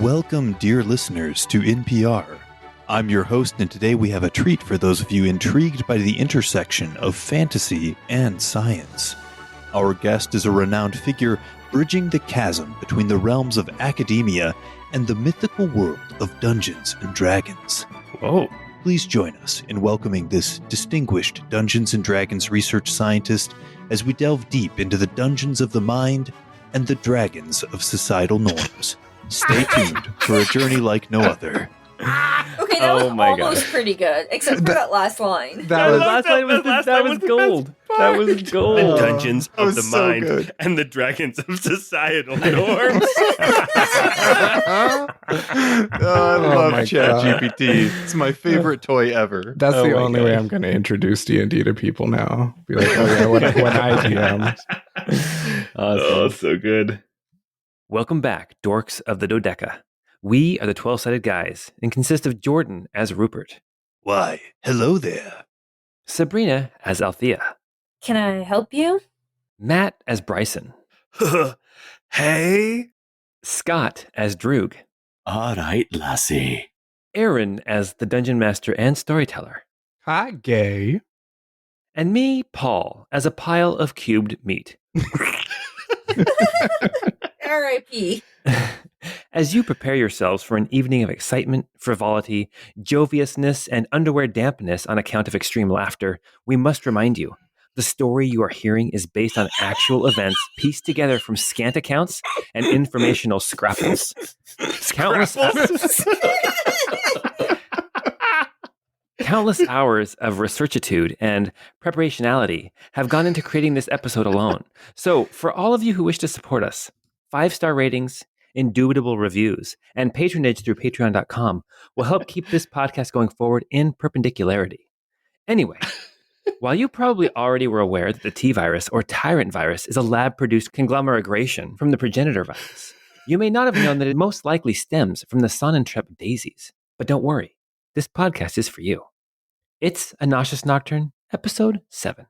Welcome, dear listeners, to NPR. I'm your host, and today we have a treat for those of you intrigued by the intersection of fantasy and science. Our guest is a renowned figure bridging the chasm between the realms of academia and the mythical world of Dungeons and Dragons. Whoa. Please join us in welcoming this distinguished Dungeons and Dragons research scientist as we delve deep into the dungeons of the mind and the dragons of societal norms. Stay tuned for a journey like no other. Okay, that was almost pretty good, except for that last line. That last line was gold. That was gold. The dungeons of the so mind good. and the dragons of societal norms. I love my ChatGPT. It's my favorite toy ever. That's Oh the my only God. way I'm going to introduce D&D to people now. Be like, oh yeah, when I DM. Oh, so good. Welcome back, dorks of the Dodeca. We are the 12-sided guys and consist of Jordan as Rupert, Why, hello there. Sabrina as Althea, Can I help you? Matt as Bryson, Hey. Scott as Droog, All right, lassie. Aaron as the Dungeon Master and Storyteller, Hi, gay. and me, Paul, as a pile of cubed meat. R.I.P. As you prepare yourselves for an evening of excitement, frivolity, joviousness, and underwear dampness on account of extreme laughter, we must remind you, the story you are hearing is based on actual events pieced together from scant accounts and informational scrapples. Countless hours of researchitude and preparationality have gone into creating this episode alone. So, for all of you who wish to support us, 5-star ratings, indubitable reviews, and patronage through patreon.com will help keep this podcast going forward in perpendicularity. Anyway, while you probably already were aware that the T-virus or tyrant virus is a lab-produced conglomeration from the progenitor virus, you may not have known that it most likely stems from the Sonnentrep daisies. But don't worry, this podcast is for you. It's A Nauseous Nocturne, episode 7.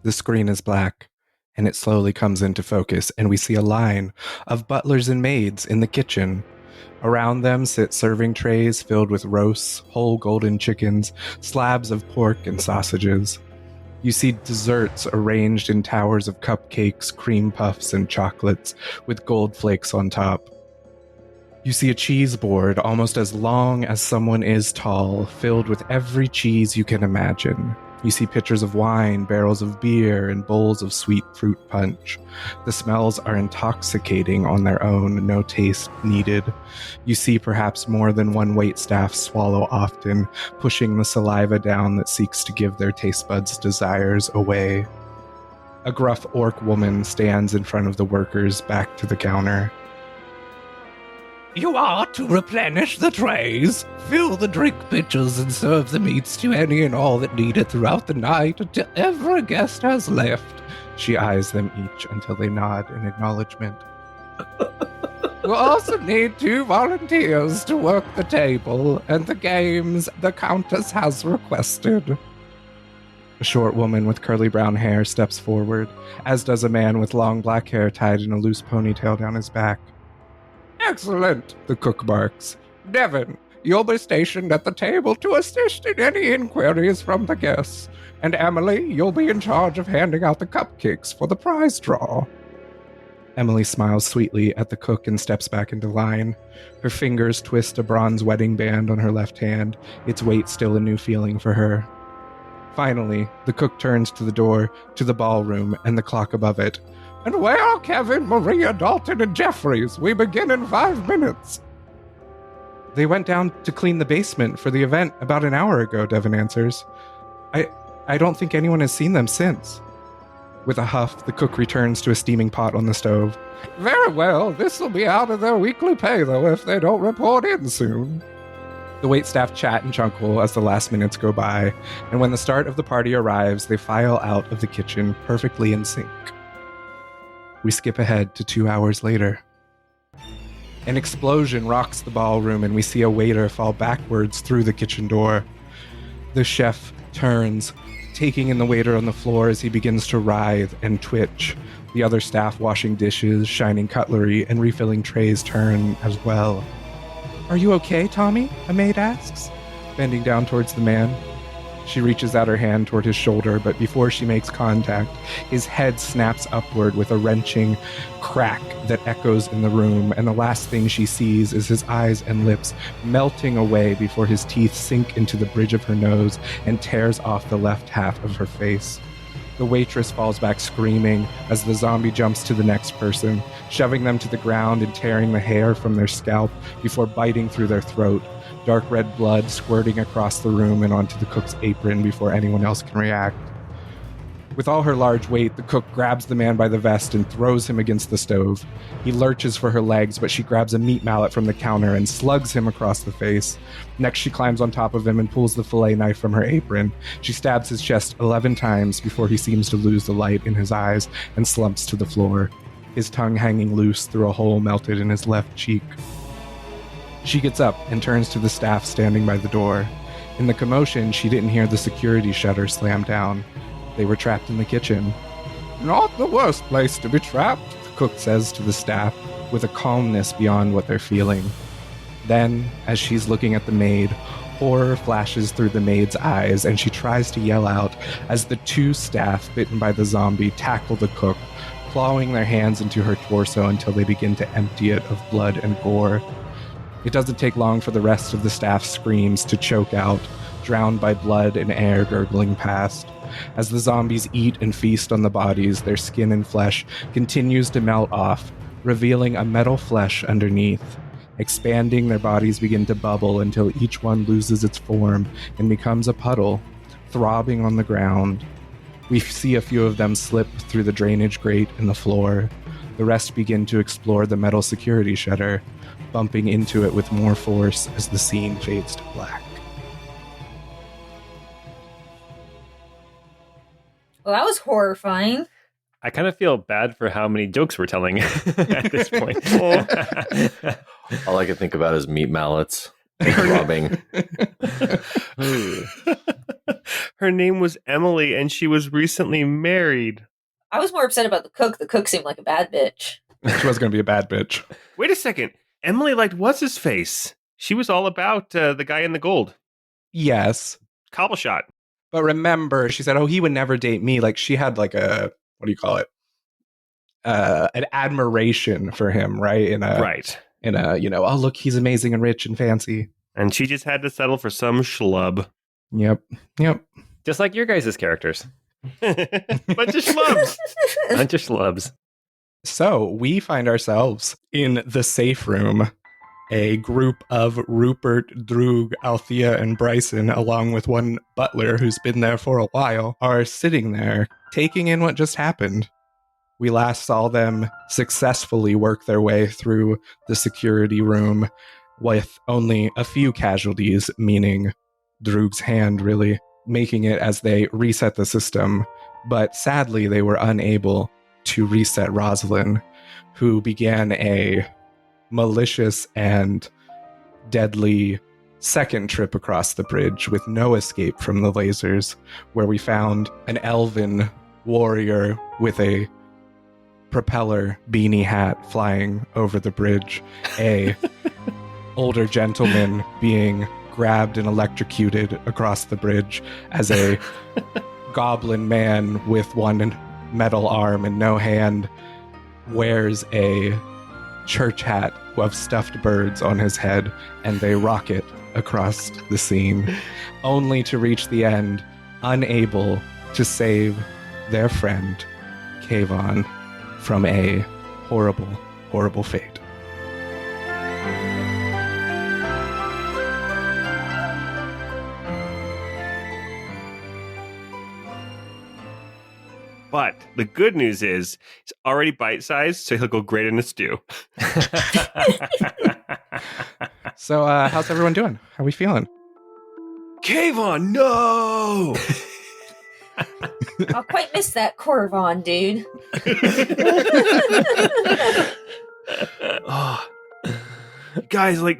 The screen is black, and it slowly comes into focus, and we see a line of butlers and maids in the kitchen. Around them sit serving trays filled with roasts, whole golden chickens, slabs of pork and sausages. You see desserts arranged in towers of cupcakes, cream puffs, and chocolates, with gold flakes on top. You see a cheese board almost as long as someone is tall, filled with every cheese you can imagine. You see pitchers of wine, barrels of beer, and bowls of sweet fruit punch. The smells are intoxicating on their own, no taste needed. You see perhaps more than one waitstaff swallow often, pushing the saliva down that seeks to give their taste buds' desires away. A gruff orc woman stands in front of the workers, back to the counter. You are to replenish the trays, fill the drink pitchers, and serve the meats to any and all that need it throughout the night until every guest has left. She eyes them each until they nod in acknowledgement. We'll also need 2 volunteers to work the table and the games the Countess has requested. A short woman with curly brown hair steps forward, as does a man with long black hair tied in a loose ponytail down his back. Excellent, the cook barks. Devon, you'll be stationed at the table to assist in any inquiries from the guests. And Emily, you'll be in charge of handing out the cupcakes for the prize draw. Emily smiles sweetly at the cook and steps back into line. Her fingers twist a bronze wedding band on her left hand, its weight still a new feeling for her. Finally, the cook turns to the door, to the ballroom, and the clock above it. And where are Kevin, Maria, Dalton, and Jeffries? We begin in 5 minutes. They went down to clean the basement for the event about an hour ago, Devon answers. I don't think anyone has seen them since. With a huff, the cook returns to a steaming pot on the stove. Very well, this will be out of their weekly pay, though, if they don't report in soon. The waitstaff chat and chuckle as the last minutes go by, and when the start of the party arrives, they file out of the kitchen perfectly in sync. We skip ahead to 2 hours later. An explosion rocks the ballroom, and we see a waiter fall backwards through the kitchen door. The chef turns, taking in the waiter on the floor as he begins to writhe and twitch. The other staff washing dishes, shining cutlery, and refilling trays turn as well. Are you okay, Tommy? A maid asks, bending down towards the man. She reaches out her hand toward his shoulder, but before she makes contact, his head snaps upward with a wrenching crack that echoes in the room, and the last thing she sees is his eyes and lips melting away before his teeth sink into the bridge of her nose and tears off the left half of her face. The waitress falls back screaming as the zombie jumps to the next person, shoving them to the ground and tearing the hair from their scalp before biting through their throat. Dark red blood squirting across the room and onto the cook's apron before anyone else can react. With all her large weight, the cook grabs the man by the vest and throws him against the stove. He lurches for her legs, but she grabs a meat mallet from the counter and slugs him across the face. Next, she climbs on top of him and pulls the fillet knife from her apron. She stabs his chest 11 times before he seems to lose the light in his eyes and slumps to the floor, his tongue hanging loose through a hole melted in his left cheek. She gets up and turns to the staff standing by the door. In the commotion, she didn't hear the security shutter slam down. They were trapped in the kitchen. Not the worst place to be trapped, the cook says to the staff, with a calmness beyond what they're feeling. Then, as she's looking at the maid, horror flashes through the maid's eyes, and she tries to yell out as the two staff bitten by the zombie tackle the cook, clawing their hands into her torso until they begin to empty it of blood and gore. It doesn't take long for the rest of the staff's screams to choke out, drowned by blood and air gurgling past. As the zombies eat and feast on the bodies, their skin and flesh continues to melt off, revealing a metal flesh underneath. Expanding, their bodies begin to bubble until each one loses its form and becomes a puddle, throbbing on the ground. We see a few of them slip through the drainage grate in the floor. The rest begin to explore the metal security shutter, bumping into it with more force as the scene fades to black. Well, that was horrifying. I kind of feel bad for how many jokes we're telling at this point. All I can think about is meat mallets throbbing. Her name was Emily, and she was recently married. I was more upset about the cook. The cook seemed like a bad bitch. She was going to be a bad bitch. Wait a second. Emily liked what's-his-face. She was all about the guy in the gold. Yes. Cobbleshot. But remember, she said, he would never date me. Like, she had like a, what do you call it? An admiration for him, right? Right. Oh, look, he's amazing and rich and fancy. And she just had to settle for some schlub. Yep. Just like your guys' characters. Bunch of schlubs. Bunch of schlubs. So we find ourselves in the safe room. A group of Rupert, Droog, Althea, and Bryson, along with one butler who's been there for a while, are sitting there, taking in what just happened. We last saw them successfully work their way through the security room with only a few casualties, meaning Droog's hand, really, making it as they reset the system. But sadly, they were unable to reset Rosalind, who began a malicious and deadly second trip across the bridge with no escape from the lasers, where we found an elven warrior with a propeller beanie hat flying over the bridge, a older gentleman being grabbed and electrocuted across the bridge as a goblin man with one metal arm and no hand wears a church hat of stuffed birds on his head, and they rocket across the scene, only to reach the end, unable to save their friend, Kayvon, from a horrible, horrible fate. But the good news is it's already bite-sized, so he'll go great in a stew. So, how's everyone doing? How we feeling? Kayvon, no! I quite missed that Kayvon, dude. Oh. Guys, like,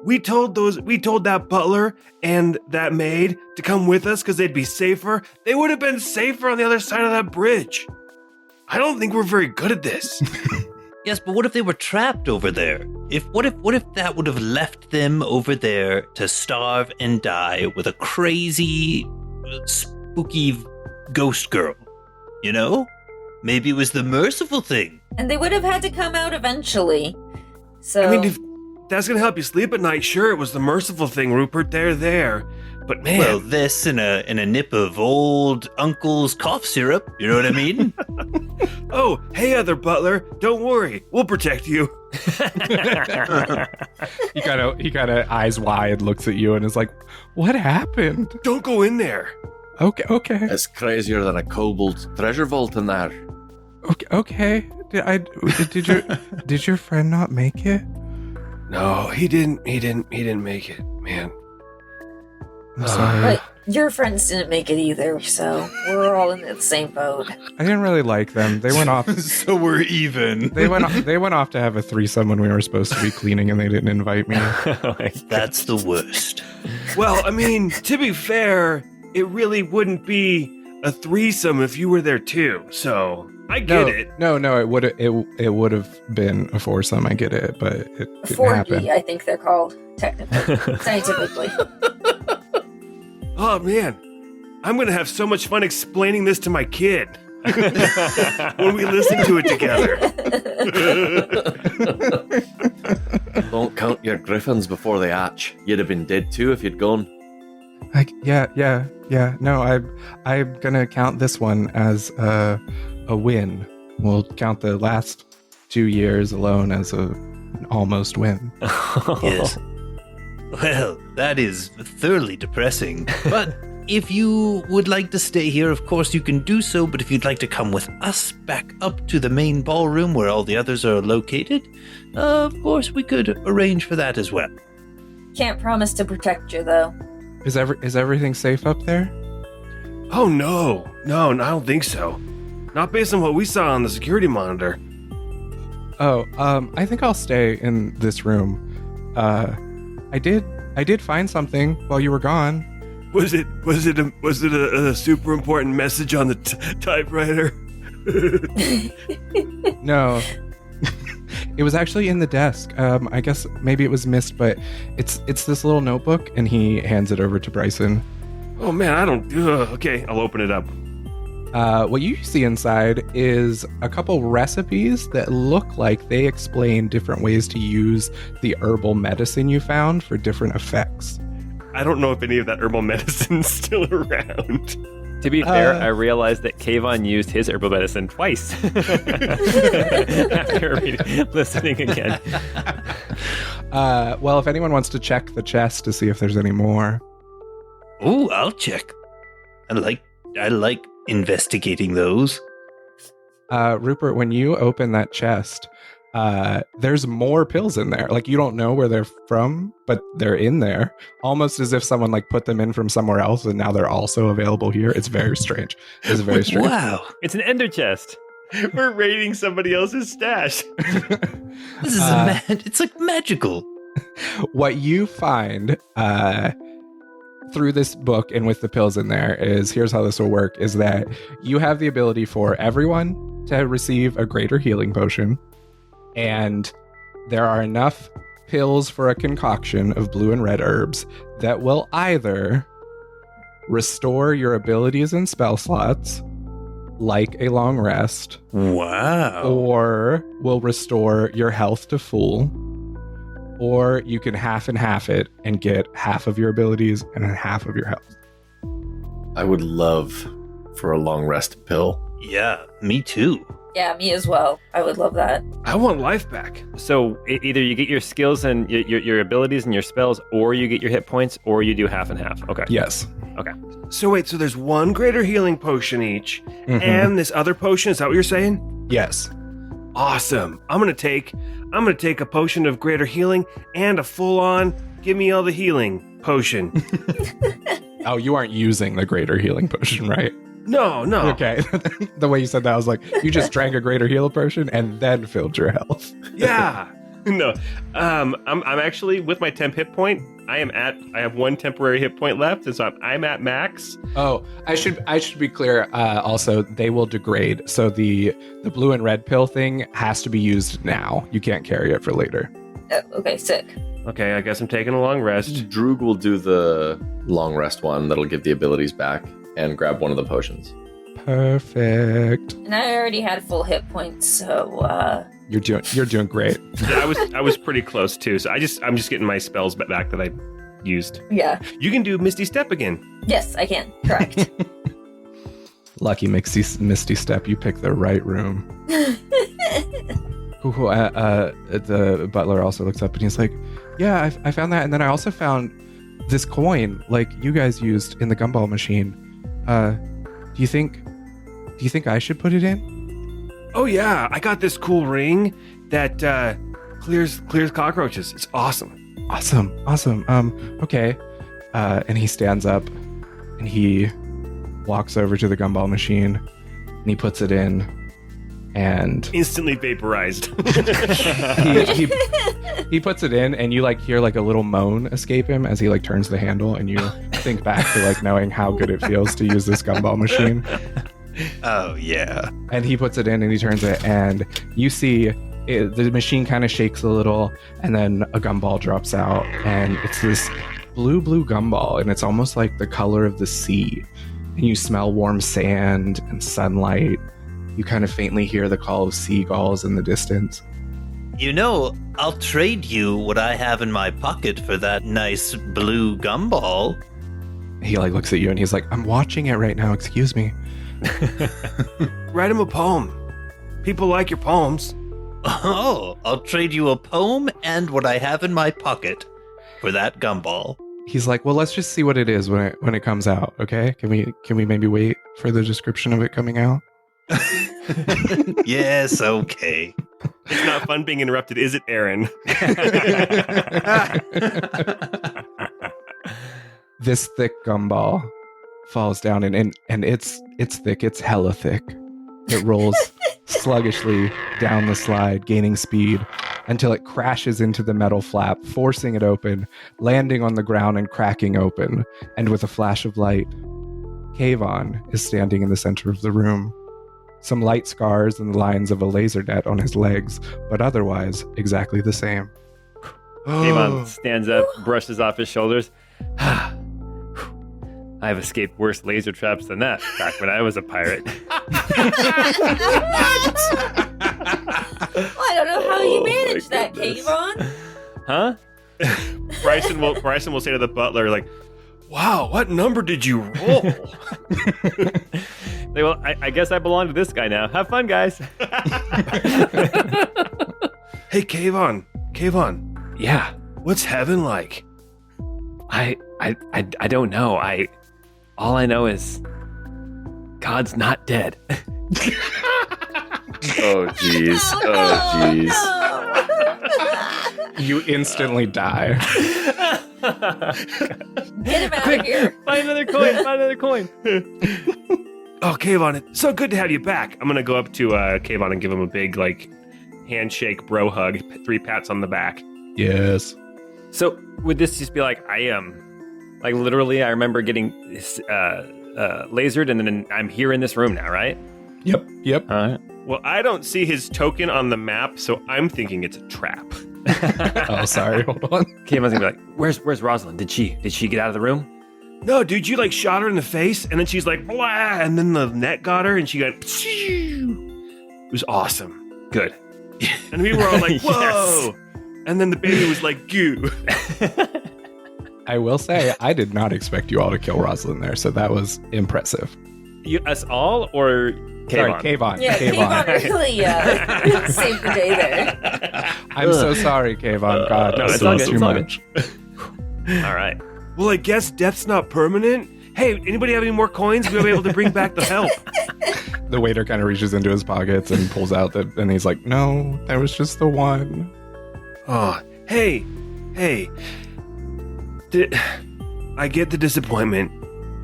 we told that butler and that maid to come with us because they'd be safer. They would have been safer on the other side of that bridge. I don't think we're very good at this. Yes, but what if they were trapped over there? What if that would have left them over there to starve and die with a crazy, spooky ghost girl? You know? Maybe it was the merciful thing. And they would have had to come out eventually. So I mean, if that's going to help you sleep at night, sure, it was the merciful thing, Rupert. They're there. But man. Well, this and a nip of old uncle's cough syrup. You know what I mean? Oh, hey, other butler. Don't worry. We'll protect you. He kind of eyes wide, looks at you, and is like, "What happened?" Don't go in there. Okay. It's crazier than a kobold treasure vault in there. Okay. Did your friend not make it? No, he didn't make it, man. I'm sorry. But your friends didn't make it either, so we're all in the same boat. I didn't really like them. They went off. So we're even. They went off to have a threesome when we were supposed to be cleaning, and they didn't invite me. That's the worst. Well, I mean, to be fair, it really wouldn't be a threesome if you were there too. So I get it. No, it would have been a foursome. I get it, but it didn't 4D, happen. I think they're called, technically, scientifically. Oh man, I'm gonna have so much fun explaining this to my kid when we listen to it together. Don't count your griffins before they hatch. You'd have been dead too if you'd gone. Yeah. No, I'm gonna count this one as a win. We'll count the last 2 years alone as an almost win. Yes. Well, that is thoroughly depressing. But if you would like to stay here, of course you can do so. But if you'd like to come with us back up to the main ballroom where all the others are located, of course we could arrange for that as well. Can't promise to protect you, though. Is everything safe up there? Oh no, I don't think so. Not based on what we saw on the security monitor. Oh, I think I'll stay in this room. I did find something while you were gone. Was it a super important message on the typewriter? No. It was actually in the desk. I guess maybe it was missed, but it's this little notebook, and he hands it over to Bryson. Oh man, I don't. Okay, I'll open it up. What you see inside is a couple recipes that look like they explain different ways to use the herbal medicine you found for different effects. I don't know if any of that herbal medicine's still around. To be fair, I realized that Kayvon used his herbal medicine twice after listening again. Well, if anyone wants to check the chest to see if there's any more. Oh, I'll check. I like investigating those. Rupert, when you open that chest, there's more pills in there. Like, you don't know where they're from, but they're in there. Almost as if someone like put them in from somewhere else and now they're also available here. It's very strange. It's very strange. Wow. It's an ender chest. We're raiding somebody else's stash. This is it's like magical. What you find through this book and with the pills in there is, here's how this will work, is that you have the ability for everyone to receive a greater healing potion, and there are enough pills for a concoction of blue and red herbs that will either restore your abilities and spell slots, like a long rest, Wow. or will restore your health to full, or you can half and half it and get half of your abilities and half of your health. I would love for a long rest pill. Yeah, me too. Yeah, me as well. I would love that. I want life back. So either you get your skills and your abilities and your spells, or you get your hit points, or you do half and half. Okay. Yes. Okay. So wait, so there's one greater healing potion each, and this other potion. Is that what you're saying? Yes. Awesome. I'm gonna take a potion of greater healing and a full-on give me all the healing potion. Oh, you aren't using the greater healing potion, right? No. Okay. The way you said that, I was like, you just drank a greater heal potion and then filled your health. Yeah. No, I'm actually with my temp hit point. I have one temporary hit point left, and so I'm at max. Oh, I should be clear. Also, they will degrade. So the blue and red pill thing has to be used now. You can't carry it for later. Okay, sick. Okay, I guess I'm taking a long rest. Droog will do the long rest one that'll give the abilities back and grab one of the potions. Perfect. And I already had full hit points, so You're doing great. Yeah, I was pretty close too. So I'm just getting my spells back that I used. yeah. You can do Misty Step again. Yes, I can. Correct. Lucky Misty Step, you picked the right room. Cool. The butler also looks up and he's like, yeah, I found that. And then I also found this coin like you guys used in the gumball machine. Do you think I should put it in? Oh yeah, I got this cool ring that clears cockroaches. It's awesome. Awesome. Okay. And he stands up and he walks over to the gumball machine and he puts it in and Instantly vaporized. he puts it in and you like hear like a little moan escape him as he like turns the handle and you think back to like knowing how good it feels to use this gumball machine. Oh, yeah. And he puts it in and he turns it and you see the machine kind of shakes a little and then a gumball drops out and it's this blue gumball and it's almost like the color of the sea. And you smell warm sand and sunlight. You kind of faintly hear the call of seagulls in the distance. You know, I'll trade you what I have in my pocket for that nice blue gumball. He like looks at you and he's like, I'm watching it right now, excuse me. Write him a poem. People like your poems. Oh, I'll trade you a poem and what I have in my pocket for that gumball. He's like, well, let's just see what it is when it comes out, okay? Can we maybe wait for the description of it coming out? Yes, okay. It's not fun being interrupted, is it, Aaron? This thick gumball falls down and it's thick, it's hella thick. It rolls sluggishly down the slide, gaining speed until it crashes into the metal flap, forcing it open, landing on the ground and cracking open. And with a flash of light, Kayvon is standing in the center of the room. Some light scars and the lines of a laser net on his legs, but otherwise exactly the same. Kayvon stands up, brushes off his shoulders. I've escaped worse laser traps than that back when I was a pirate. Well, I don't know how you managed that, Kayvon. Huh? Bryson will say to the butler, like, Wow, what number did you roll? Like, well, I guess I belong to this guy now. Have fun, guys. Hey, Kayvon. Yeah. What's heaven like? I don't know. All I know is God's not dead. Oh, jeez. Oh, jeez. You instantly die. Get him out of here. Find another coin. Oh, Kayvon, it's so good to have you back. I'm gonna go up to Kayvon and give him a big, like, handshake bro hug, 3 pats on the back. Yes. So would this just be like, like literally I remember getting lasered and then I'm here in this room now, right? Yep. All right. Well, I don't see his token on the map, so I'm thinking it's a trap. Oh, sorry. Hold on. Kayvon's gonna be like, where's Rosalind? Did she get out of the room? No, dude, you like shot her in the face, and then she's like, blah, and then the net got her, and she got, it was awesome. Good. And we were all like, whoa. Yes. And then the baby was like, goo. I will say, I did not expect you all to kill Rosalind there, so that was impressive. us all or Kayvon? Sorry, Kayvon. Yeah, Kayvon really saved the day there. I'm so sorry, Kayvon. God, No, this it's all was good, too it's all much. All right. Well, I guess death's not permanent. Hey, anybody have any more coins? We'll be able to bring back the help. The waiter kind of reaches into his pockets and pulls out and he's like, "No, that was just the one." Oh, hey. I get the disappointment.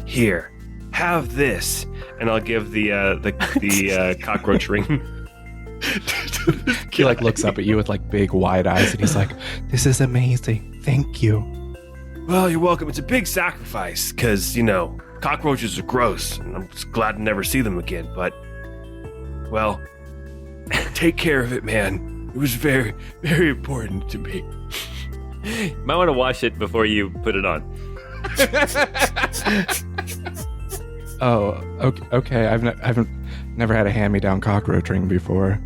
Here, have this. And I'll give the cockroach ring. He like looks up at you with like big wide eyes and he's like, "This is amazing. Thank you." Well, you're welcome. It's a big sacrifice, because, cockroaches are gross, and I'm just glad to never see them again, but, well, take care of it, man. It was very, very important to me. Might want to wash it before you put it on. Oh, okay. I've never had a hand-me-down cockroach ring before.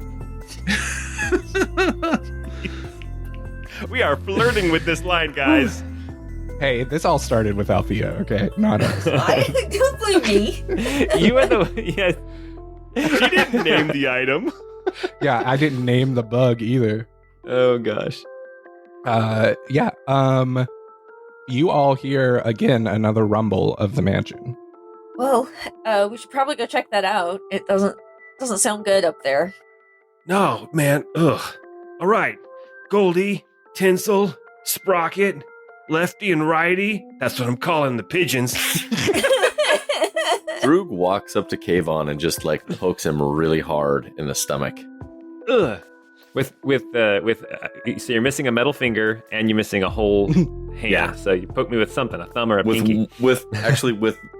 We are flirting with this line, guys. Hey, this all started with Althea, okay? Not us. Don't blame me. You and the yes. She didn't name the item. Yeah, I didn't name the bug either. Oh gosh. You all hear again another rumble of the mansion. Well, we should probably go check that out. It doesn't sound good up there. No, man, ugh. All right, Goldie, Tinsel, Sprocket, Lefty and Righty. That's what I'm calling the pigeons. Droog walks up to Kayvon and just pokes him really hard in the stomach. Ugh. So you're missing a metal finger and you're missing a whole hand. Yeah. So you poke me with something, a thumb or a pinky. With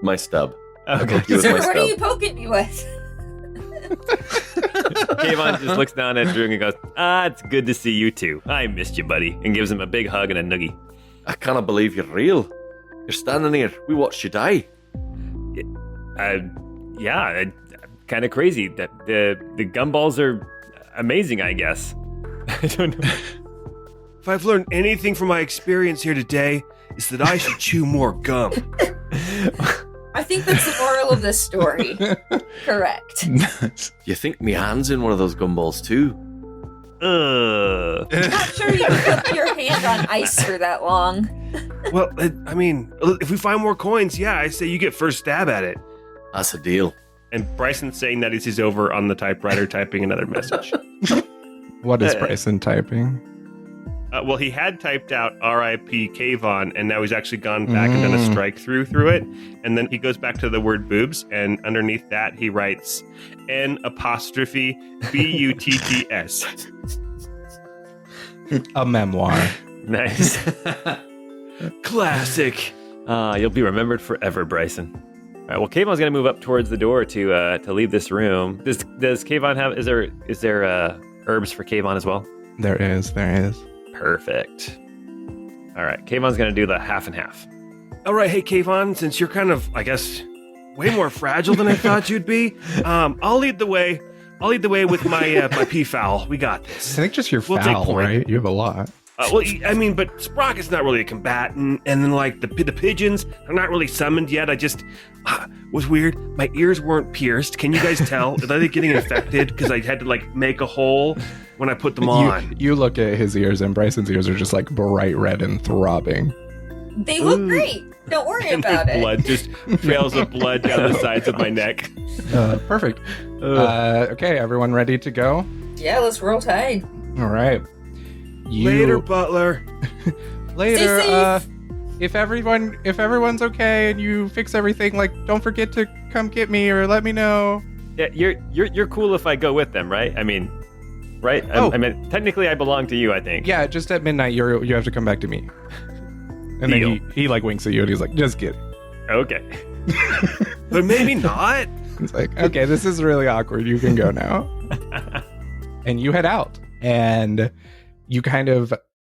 my stub. Okay. With So my what are stub. you poking me with? Kayvon just looks down at Droog and goes, it's good to see you too. I missed you, buddy. And gives him a big hug and a noogie. I cannot believe you're real. You're standing here. We watched you die. Kind of crazy. The gumballs are amazing, I guess. I don't know. If I've learned anything from my experience here today, it's that I should chew more gum. I think that's the moral of this story. Correct. You think me hand's in one of those gumballs too? Not sure you can put your hand on ice for that long. Well, I mean, if we find more coins, yeah, I say you get first stab at it. That's a deal. And Bryson's saying that as he's over on the typewriter typing another message. What is Bryson typing? Well, he had typed out R.I.P. Kayvon, and now he's actually gone back and done a strike through it. And then he goes back to the word boobs, and underneath that he writes N''BUTTS. A memoir. Nice. Classic. You'll be remembered forever, Bryson. All right. Well, Kayvon's gonna move up towards the door to leave this room. Does Kayvon have? Is there herbs for Kayvon as well? There is. Perfect. All right. Kayvon's gonna do the half and half. All right, hey, Kayvon, since you're kind of, I guess, way more fragile than I thought you'd be, I'll lead the way. I'll lead the way with my my peafowl. We got I this. think just your We'll take foul, point. right? You have a lot. Well, I mean, but Sprocket's not really a combatant, and then the pigeons are not really summoned yet. I just was weird. My ears weren't pierced. Can you guys tell? Are they getting infected? Because I had to make a hole when I put them on. You look at his ears, and Bryson's ears are just bright red and throbbing. They look great. Don't worry about it. Blood, just trails of blood down the sides of my neck. Perfect. Okay, everyone ready to go? Yeah, let's roll tide. All right. Later, Butler. Later. Stay safe. If everyone's okay and you fix everything, don't forget to come get me or let me know. Yeah, you're cool if I go with them, right? I mean, right? Oh. I mean, technically, I belong to you. I think. Yeah, just at midnight, you have to come back to me. And Deal. then he winks at you and he's like, "Just kidding." Okay. But maybe not. He's like, "Okay, this is really awkward. You can go now." And you head out, and you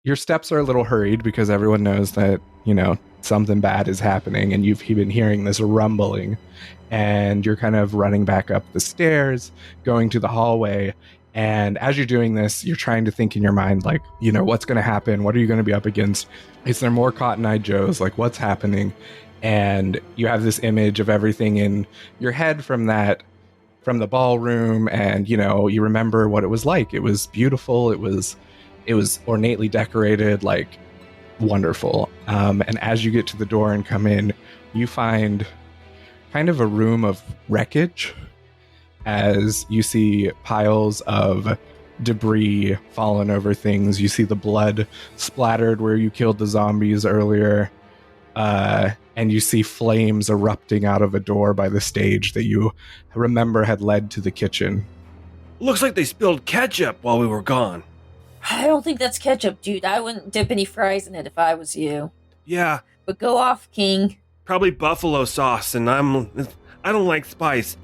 your steps are a little hurried because everyone knows that something bad is happening, and you've been hearing this rumbling, and you're kind of running back up the stairs, going to the hallway. And as you're doing this, you're trying to think in your mind, what's going to happen? What are you going to be up against? Is there more Cotton Eye Joes? What's happening? And you have this image of everything in your head from the ballroom, and you remember what it was like. It was beautiful. It was ornately decorated, like wonderful. And as you get to the door and come in, you find kind of a room of wreckage, as you see piles of debris fallen over things. You see the blood splattered where you killed the zombies earlier. And you see flames erupting out of a door by the stage that you remember had led to the kitchen. Looks like they spilled ketchup while we were gone. I don't think that's ketchup, dude. I wouldn't dip any fries in it if I was you. Yeah, But go off, King. probably buffalo sauce, and I don't like spice.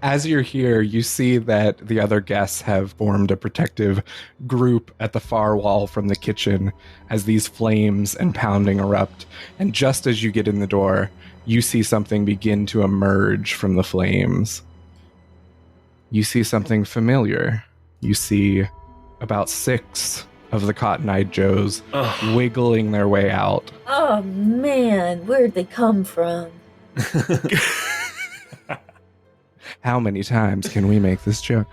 As you're here, you see that the other guests have formed a protective group at the far wall from the kitchen as these flames and pounding erupt. And just as you get in the door, you see something begin to emerge from the flames. You see something familiar. You see about 6 of the Cotton-Eyed Joes wiggling their way out. Oh, man. Where'd they come from? How many times can we make this joke?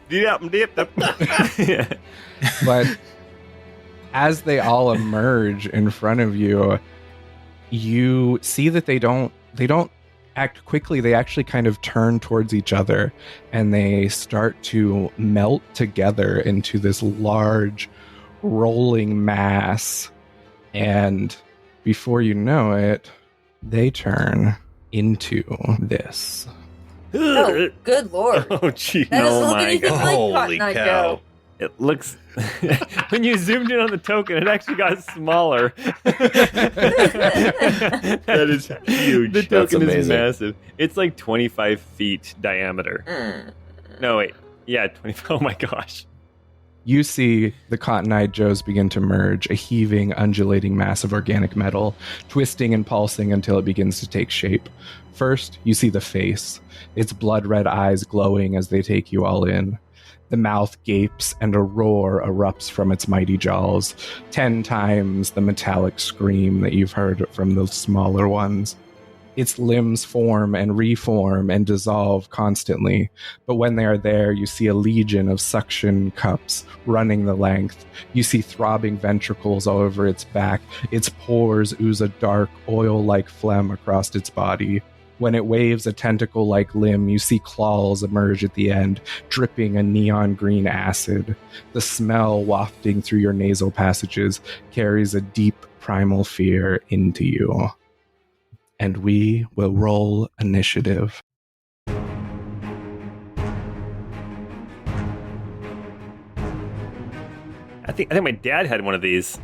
Dip. But as they all emerge in front of you, you see that they don't act quickly. They actually kind of turn towards each other, and they start to melt together into this large rolling mass. And before you know it, they turn into this. Oh, good lord. Oh, jeez. That doesn't Oh look my anything God. like Holy Cotton Eye cow. Joe. It looks... when you zoomed in on the token, it actually got smaller. That is huge. The That's token is amazing. massive. It's like 25 feet diameter. No, wait. Yeah, 25. Oh my gosh. You see the Cotton-Eyed Joes begin to merge, a heaving, undulating mass of organic metal, twisting and pulsing until it begins to take shape. First, you see the face, its blood-red eyes glowing as they take you all in. The mouth gapes and a roar erupts from its mighty jaws, 10 times the metallic scream that you've heard from the smaller ones. Its limbs form and reform and dissolve constantly, but when they are there, you see a legion of suction cups running the length. You see throbbing ventricles all over its back. Its pores ooze a dark, oil-like phlegm across its body. When it waves a tentacle-like limb, you see claws emerge at the end, dripping a neon green acid. The smell wafting through your nasal passages carries a deep primal fear into you. And we will roll initiative. I think my dad had one of these.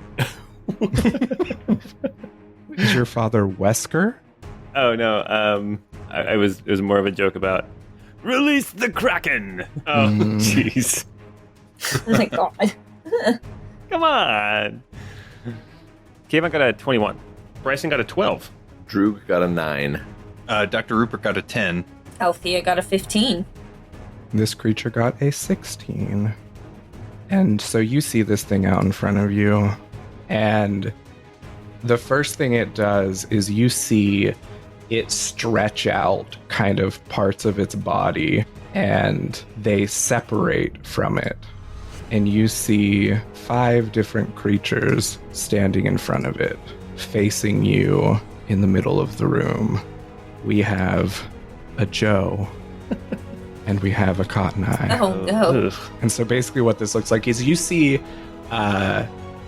Is your father Wesker? Oh no. It was more of a joke about release the Kraken. Oh, jeez. Oh my god. Come on. Kayvon got a 21. Bryson got a 12. Drew got a 9. Dr. Rupert got a 10. Althea got a 15. This creature got a 16. And so you see this thing out in front of you, and the first thing it does is you see it stretch out kind of parts of its body, and they separate from it. And you see 5 different creatures standing in front of it, facing you in the middle of the room. We have a Joe, and we have a Cotton Eye. Oh no. Ugh. And so basically what this looks like is you see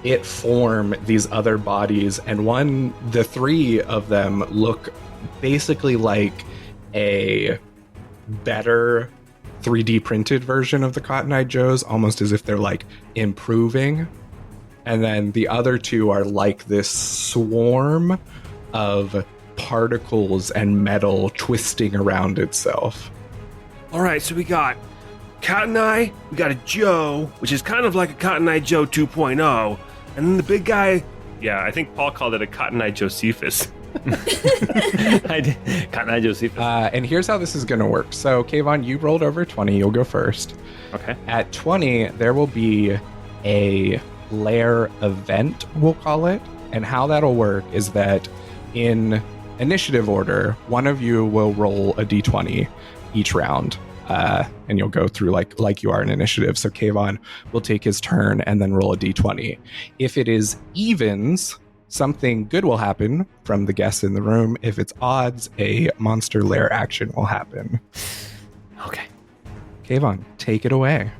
it form these other bodies, and the 3 of them look basically like a better 3D printed version of the Cotton-Eyed Joes, almost as if they're like improving. And then the other 2 are like this swarm of particles and metal twisting around itself. All right, so we got Cotton Eye, we got a Joe, which is kind of like a Cotton Eye Joe 2.0, and then the big guy. Yeah, I think Paul called it a Cotton-Eye Josephus. I did. Cotton Eye Josephus. And here's how this is going to work. So, Kayvon, you rolled over 20. You'll go first. Okay. At 20, there will be a lair event, we'll call it. And how that'll work is that in initiative order, one of you will roll a d20 each round. And you'll go through like you are in initiative. So Kayvon will take his turn and then roll a d20. If it is evens, something good will happen from the guests in the room. If it's odds, a monster lair action will happen. Okay. Kayvon, take it away.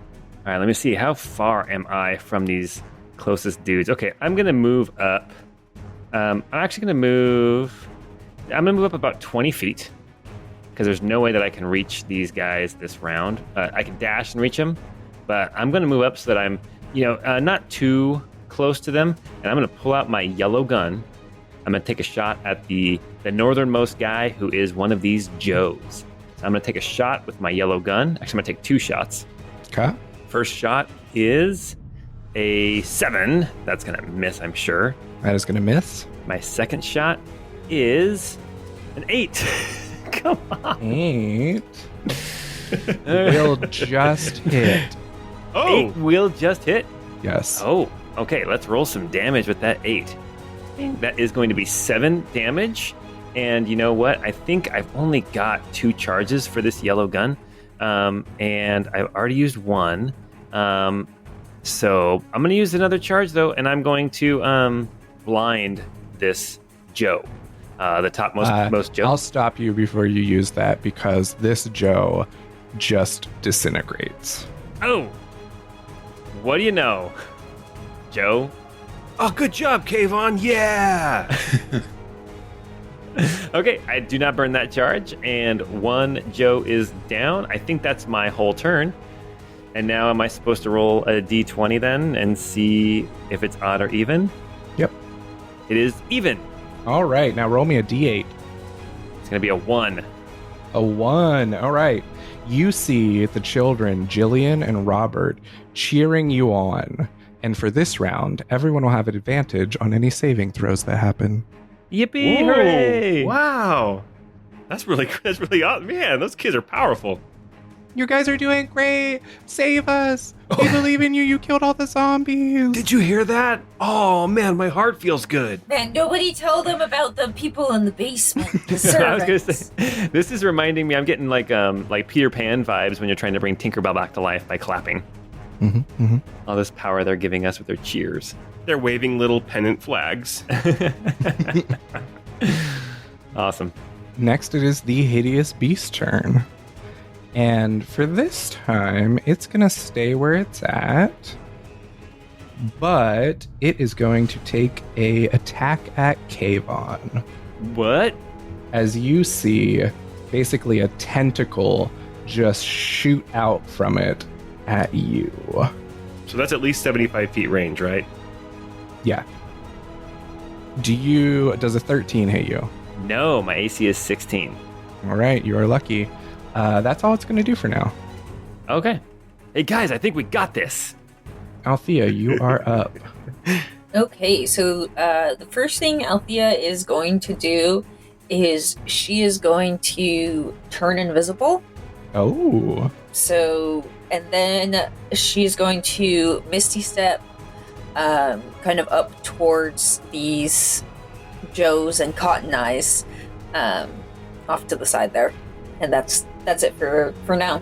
All right, let me see. How far am I from these closest dudes? Okay, I'm going to move up. I'm going to move up about 20 feet because there's no way that I can reach these guys this round. I can dash and reach them, but I'm going to move up so that I'm, not too close to them. And I'm going to pull out my yellow gun. I'm going to take a shot at the northernmost guy who is one of these Joes. So I'm going to take a shot with my yellow gun. Actually, I'm going to take 2 shots. Okay. First shot is a 7. That's going to miss, I'm sure. That is going to miss. My second shot is an 8. Come on. 8. Will just hit. Oh, 8 will just hit. Yes. Oh, okay. Let's roll some damage with that 8. That is going to be 7 damage. And you know what? I think I've only got 2 charges for this yellow gun. And I've already used 1. So I'm going to use another charge, though, and I'm going to blind this Joe, the topmost Joe. I'll stop you before you use that because this Joe just disintegrates. Oh, what do you know, Joe? Oh, good job, Kayvon. Yeah. Okay, I do not burn that charge, and 1 Joe is down. I think that's my whole turn. And now am I supposed to roll a d20 then and see if it's odd or even? Yep. It is even. All right, now roll me a d8. It's going to be a 1. A 1. All right. You see the children, Jillian and Robert, cheering you on. And for this round, everyone will have an advantage on any saving throws that happen. Yippee! Whoa, Hooray! Wow. That's really awesome. Man, those kids are powerful. You guys are doing great. Save us. We believe in you. You killed all the zombies. Did you hear that? Oh, man, my heart feels good. Man, nobody told them about the people in the basement. The I was gonna servants. say, this is reminding me. I'm getting like Peter Pan vibes when you're trying to bring Tinkerbell back to life by clapping. Mm-hmm, mm-hmm. All this power they're giving us with their cheers. They're waving little pennant flags. Awesome. Next, it is the hideous beast turn. And for this time, it's going to stay where it's at. But it is going to take a attack at Kayvon. What? As you see, basically a tentacle just shoot out from it at you. So that's at least 75 feet range, right? Yeah. Does a 13 hit you? No, my AC is 16. All right, you are lucky. That's all it's going to do for now. Okay. Hey guys, I think we got this. Althea, you are up. Okay, so the first thing Althea is going to do is she is going to turn invisible. Oh. So, and then she's going to Misty Step kind of up towards these Joes and Cotton Eyes off to the side there. And that's it for now.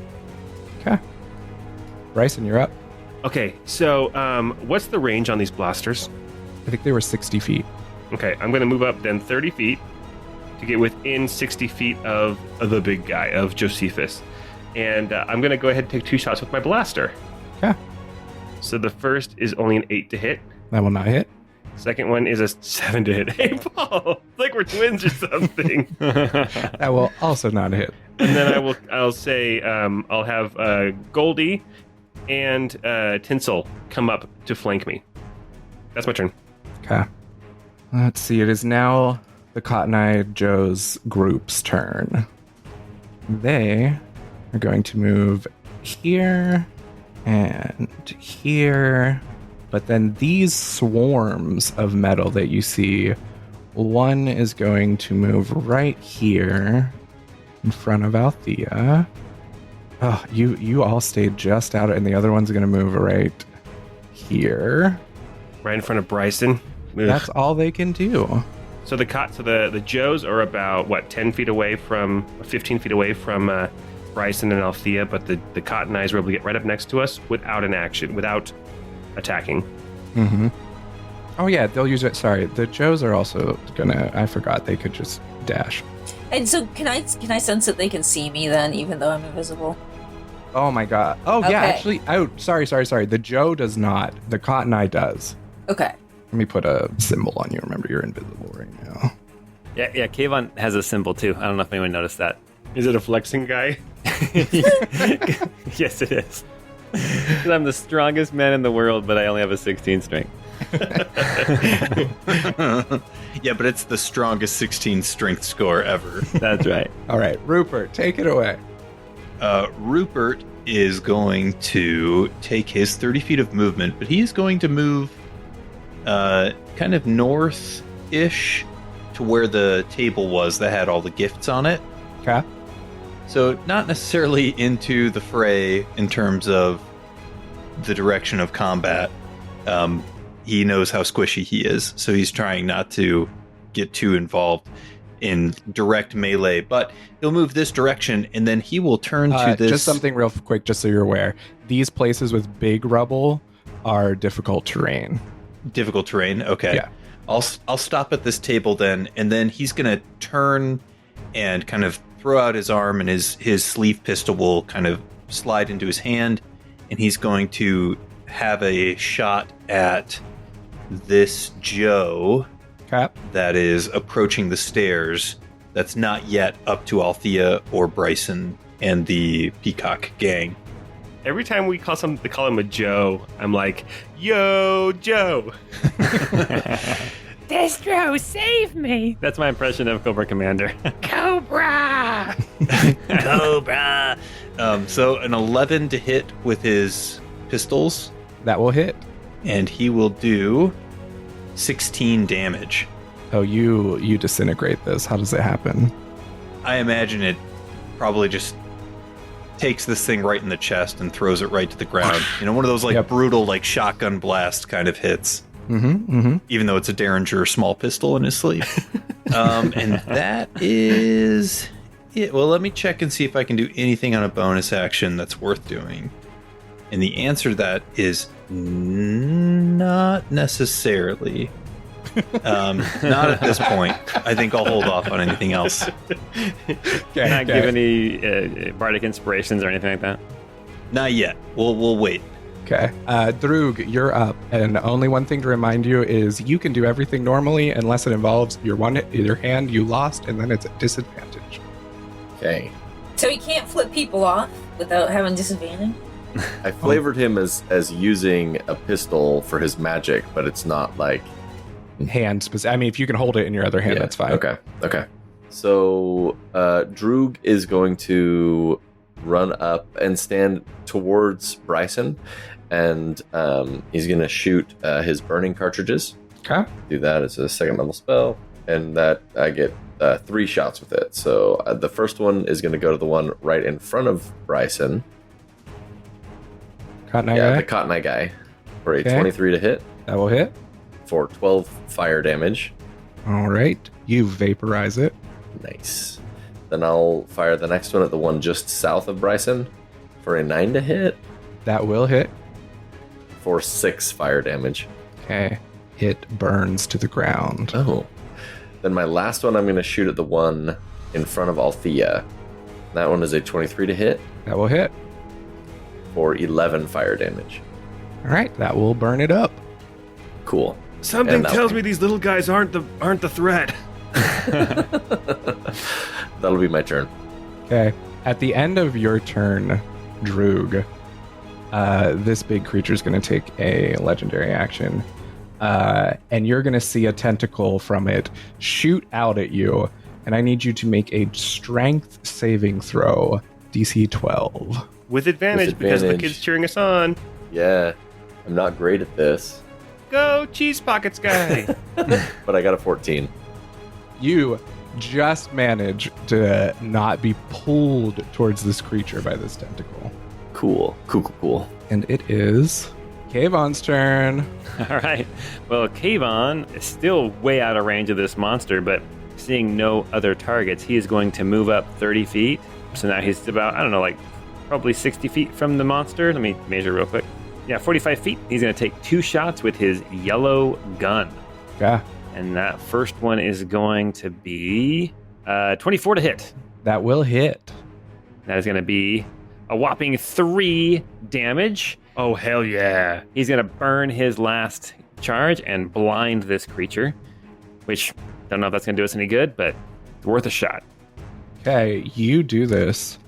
Okay. Bryson, you're up. Okay, so what's the range on these blasters? I think they were 60 feet. Okay, I'm going to move up then 30 feet to get within 60 feet of the big guy, of Josephus. And I'm going to go ahead and take 2 shots with my blaster. Okay. So the first is only an 8 to hit. That will not hit. Second one is a 7 to hit. Hey, Paul! It's like we're twins or something. That will also not hit. And then I'll say I'll have Goldie and Tinsel come up to flank me. That's my turn. Okay. Let's see. It is now the Cotton-Eyed Joe's group's turn. They are going to move here and here. But then these swarms of metal that you see, one is going to move right here in front of Althea. Oh, you all stayed just out, and the other one's going to move right here. right in front of Bryson. Ugh. That's all they can do. So the Joes are about 10 feet away from 15 feet away from Bryson and Althea, but the Cotton Eyes were able to get right up next to us without attacking. Mm-hmm. Oh yeah, they'll use it. Sorry, the Joes are also gonna. I forgot they could just dash. And so can I sense that they can see me then, even though I'm invisible? Oh my god. Oh Okay. yeah, actually. Oh, sorry. The Joe does not. The Cotton Eye does. Okay. Let me put a symbol on you. Remember, you're invisible right now. Yeah, Kayvon has a symbol too. I don't know if anyone noticed that. Is it a flexing guy? Yes, it is. 'Cause I'm the strongest man in the world, but I only have a 16 strength. Yeah, but it's the strongest 16 strength score ever. That's right. All right, Rupert, take it away. Rupert is going to take his 30 feet of movement, but he is going to move kind of north-ish to where the table was that had all the gifts on it. Okay. So not necessarily into the fray in terms of the direction of combat. He knows how squishy he is, so he's trying not to get too involved in direct melee, but he'll move this direction, and then he will turn to this... Just something real quick, just so you're aware. These places with big rubble are difficult terrain. Difficult terrain, okay. Yeah. I'll stop at this table then, and then he's going to turn and kind of throw out his arm, and his sleeve pistol will kind of slide into his hand, and he's going to have a shot at this Joe Cap. that is approaching the stairs that's not yet up to Althea or Bryson and the Peacock gang. Every time we call him a Joe, I'm like, "Yo, Joe!" Destro, save me! That's my impression of Cobra Commander. Cobra! Cobra! So an 11 to hit with his pistols, That will hit. and he will do 16 damage. Oh, you disintegrate this. How does it happen? I imagine it probably just takes this thing right in the chest and throws it right to the ground. You know, one of those like Yep. brutal like shotgun blast kind of hits, Mm-hmm. even though it's a Derringer small pistol in his sleeve. And that is it. Well, let me check and see if I can do anything on a bonus action that's worth doing. And the answer to that is not necessarily. Not at this point. I think I'll hold off on anything else. Can I give any bardic inspirations or anything like that? Not yet. We'll wait. Okay. Droog, you're up. And only one thing to remind you is you can do everything normally unless it involves your hand you lost, and then it's a disadvantage. Okay. So he can't flip people off without having disadvantage? I flavored him as using a pistol for his magic, but it's not like... Hand specific. I mean, if you can hold it in your other hand, Yeah, that's fine. Okay. So Droog is going to run up and stand towards Bryson, and he's going to shoot his burning cartridges. Okay. Do that as a second level spell, and that I get 3 shots with it. So the first one is going to go to the one right in front of Bryson. Cotton Eye Yeah, guy. the Cotton Eye guy for a Okay. 23 to hit That will hit. for 12 fire damage. All right. You vaporize it. Nice. Then I'll fire the next one at the one just south of Bryson for a 9 to hit That will hit. for 6 fire damage. Okay. It burns to the ground. Oh. Then my last one I'm going to shoot at the one in front of Althea. That one is a 23 to hit That will hit. for 11 fire damage. All right. That will burn it up. Cool. Something And tells me these little guys aren't the threat. That'll be my turn. Okay. At the end of your turn, Droog, this big creature is going to take a legendary action. And you're going to see a tentacle from it shoot out at you. And I need you to make a strength saving throw, DC 12. With advantage, because the advantage. kid's cheering us on. Yeah, I'm not great at this, Go, Cheese Pockets guy! but I got a 14. You just manage to not be pulled towards this creature by this tentacle. Cool. And it is Kayvon's turn. All right. Well, Kayvon is still way out of range of this monster, but seeing no other targets, he is going to move up 30 feet. So now he's about, I don't know, like probably 60 feet from the monster. Let me measure real quick. Yeah, 45 feet. He's going to take 2 shots with his yellow gun. Yeah, And that first one is going to be 24 to hit. that will hit. That is going to be a whopping 3 damage. Oh, hell yeah. He's going to burn his last charge and blind this creature, which don't know if that's going to do us any good, but it's worth a shot. Okay, you do this,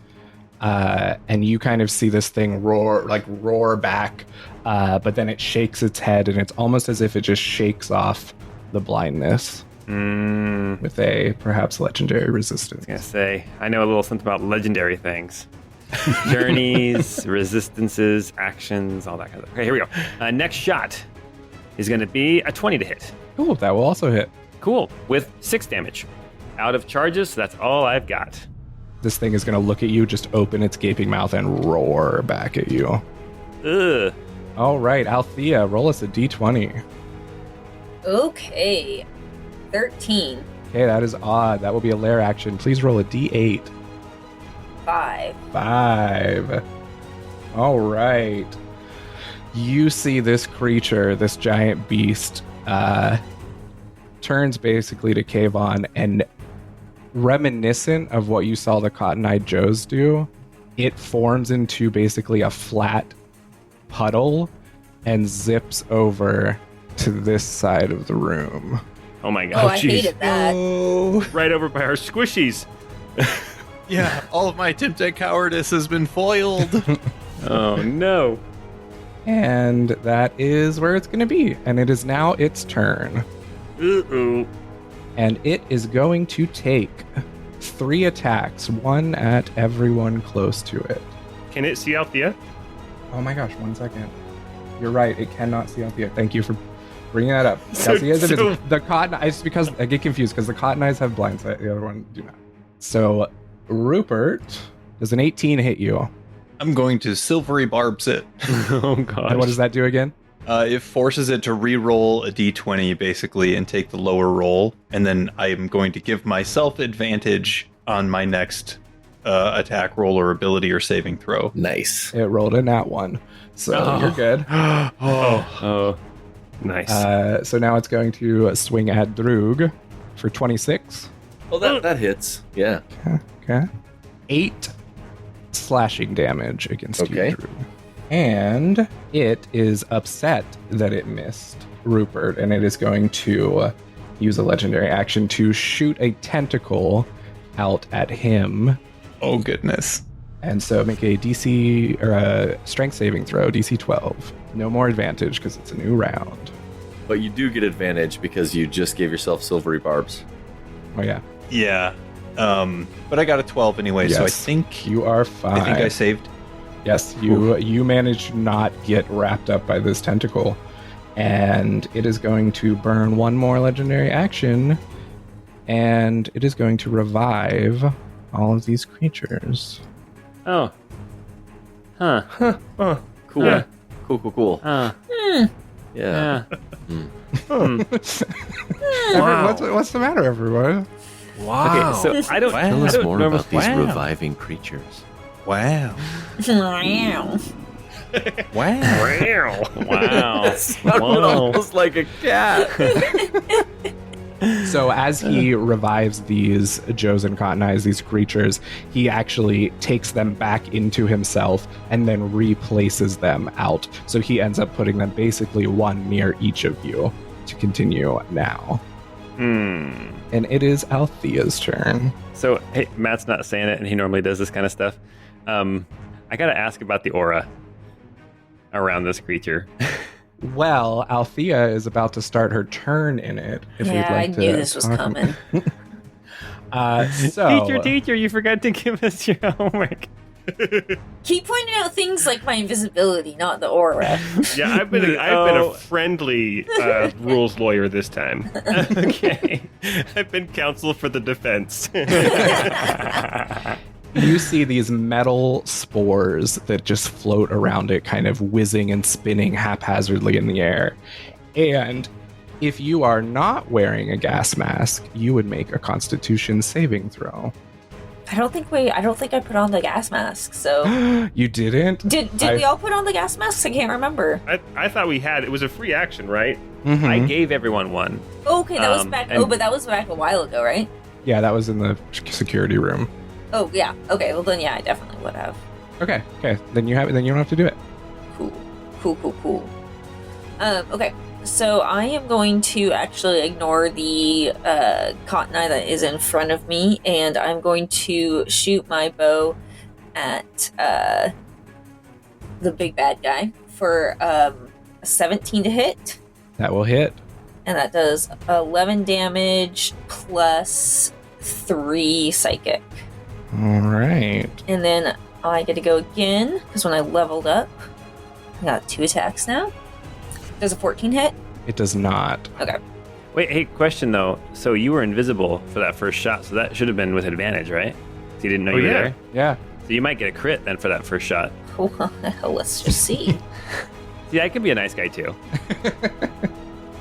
and you kind of see this thing roar back, but then it shakes its head, and it's almost as if it just shakes off the blindness with a perhaps legendary resistance. I was going to say, I know a little something about legendary things. Journeys, resistances, actions, all that kind of stuff. Okay, here we go. Next shot is going to be a 20 to hit. Cool, that will also hit. Cool, with 6 damage. Out of charges, so that's all I've got. This thing is going to look at you, just open its gaping mouth, and roar back at you. Ugh. All right, Althea, roll us a d20. Okay. 13. Okay, that is odd. That will be a lair action. Please roll a d8. 5. 5. All right. You see this creature, this giant beast, turns basically to Kayvon, and reminiscent of what you saw the Cotton-Eyed Joes do, it forms into basically a flat puddle and zips over to this side of the room. Oh my Oh, god. I hated that. Oh, Right over by our squishies. yeah. All of my attempt at cowardice has been foiled. Oh no. And that is where it's going to be. And it is now its turn. Uh-oh. And it is going to take 3 attacks, 1 at everyone close to it. Can it see Althea? Oh my gosh, 1 second. You're right, it cannot see Althea. Thank you for bringing that up. So- Althea's so- invisible. The Cotton Eyes, because I get confused, because the Cotton Eyes have blind sight, the other one do not. So, Rupert, does an 18 hit you? I'm going to silvery barbs it. Oh gosh. And what does that do again? It forces it to re-roll a d20 basically and take the lower roll, and then I am going to give myself advantage on my next attack roll or ability or saving throw. Nice. It rolled a nat 1. So you're good. Oh. Nice. So now it's going to swing at Droog for 26. Well, that hits. Yeah. Okay. 8 slashing damage against Okay. you, Droog. And it is upset that it missed Rupert, and it is going to use a legendary action to shoot a tentacle out at him. Oh, goodness. And so make a DC or a strength saving throw, DC 12. No more advantage because it's a new round. But you do get advantage because you just gave yourself silvery barbs. Oh yeah, Yeah. But I got a 12 anyway, so I Yes. think you are fine. I think I saved. Yes, you managed to not get wrapped up by this tentacle, and it is going to burn 1 more legendary action, and it is going to revive all of these creatures. Oh. Huh. Cool. Yeah. Cool. Huh. Yeah. Yeah. What's the matter, everyone? Wow. Okay, so I don't Tell us more normally- about these Wow. reviving creatures. Wow. Wow. Wow. Wow. Sounded Whoa. almost like a cat. So as he revives these Joes and Cotton Eyes, these creatures, he actually takes them back into himself and then replaces them out. So he ends up putting them basically 1 near each of you to continue now. And it is Althea's turn. So, hey, Matt's not saying it, and he normally does this kind of stuff. I gotta ask about the aura around this creature. Well, Althea is about to start her turn in it. If we'd Yeah, I like to knew this was talk- coming. Teacher, you forgot to give us your homework. Keep pointing out things like my invisibility, not the aura. Yeah, I've been Oh. a friendly rules lawyer this time. Okay. I've been counsel for the defense. You see these metal spores that just float around it, kind of whizzing and spinning haphazardly in the air. And if you are not wearing a gas mask, you would make a Constitution saving throw. I don't think I put on the gas mask. So You didn't? did we all put on the gas masks? I can't remember. I thought we had. It was a free action, right? Mhm. I gave everyone one. Okay, that was back. and- But that was back a while ago, right? Yeah, that was in the security room. Oh yeah. Okay. Well then, yeah, I definitely would have. Okay. Then you don't have to do it. Cool. Okay. So I am going to actually ignore the cotton eye that is in front of me, and I'm going to shoot my bow at the big bad guy for a 17 to hit, That will hit. and that does 11 damage plus 3 psychic. All right. And then I get to go again, because when I leveled up, I got 2 attacks now. Does a 14 hit? It does not. Okay. Wait, hey, question though. So you were invisible for that first shot, so that should have been with advantage, right? So you didn't know Oh, you were yeah. there? Yeah. So you might get a crit then for that first shot. Well, let's just see. See, I could be a nice guy too.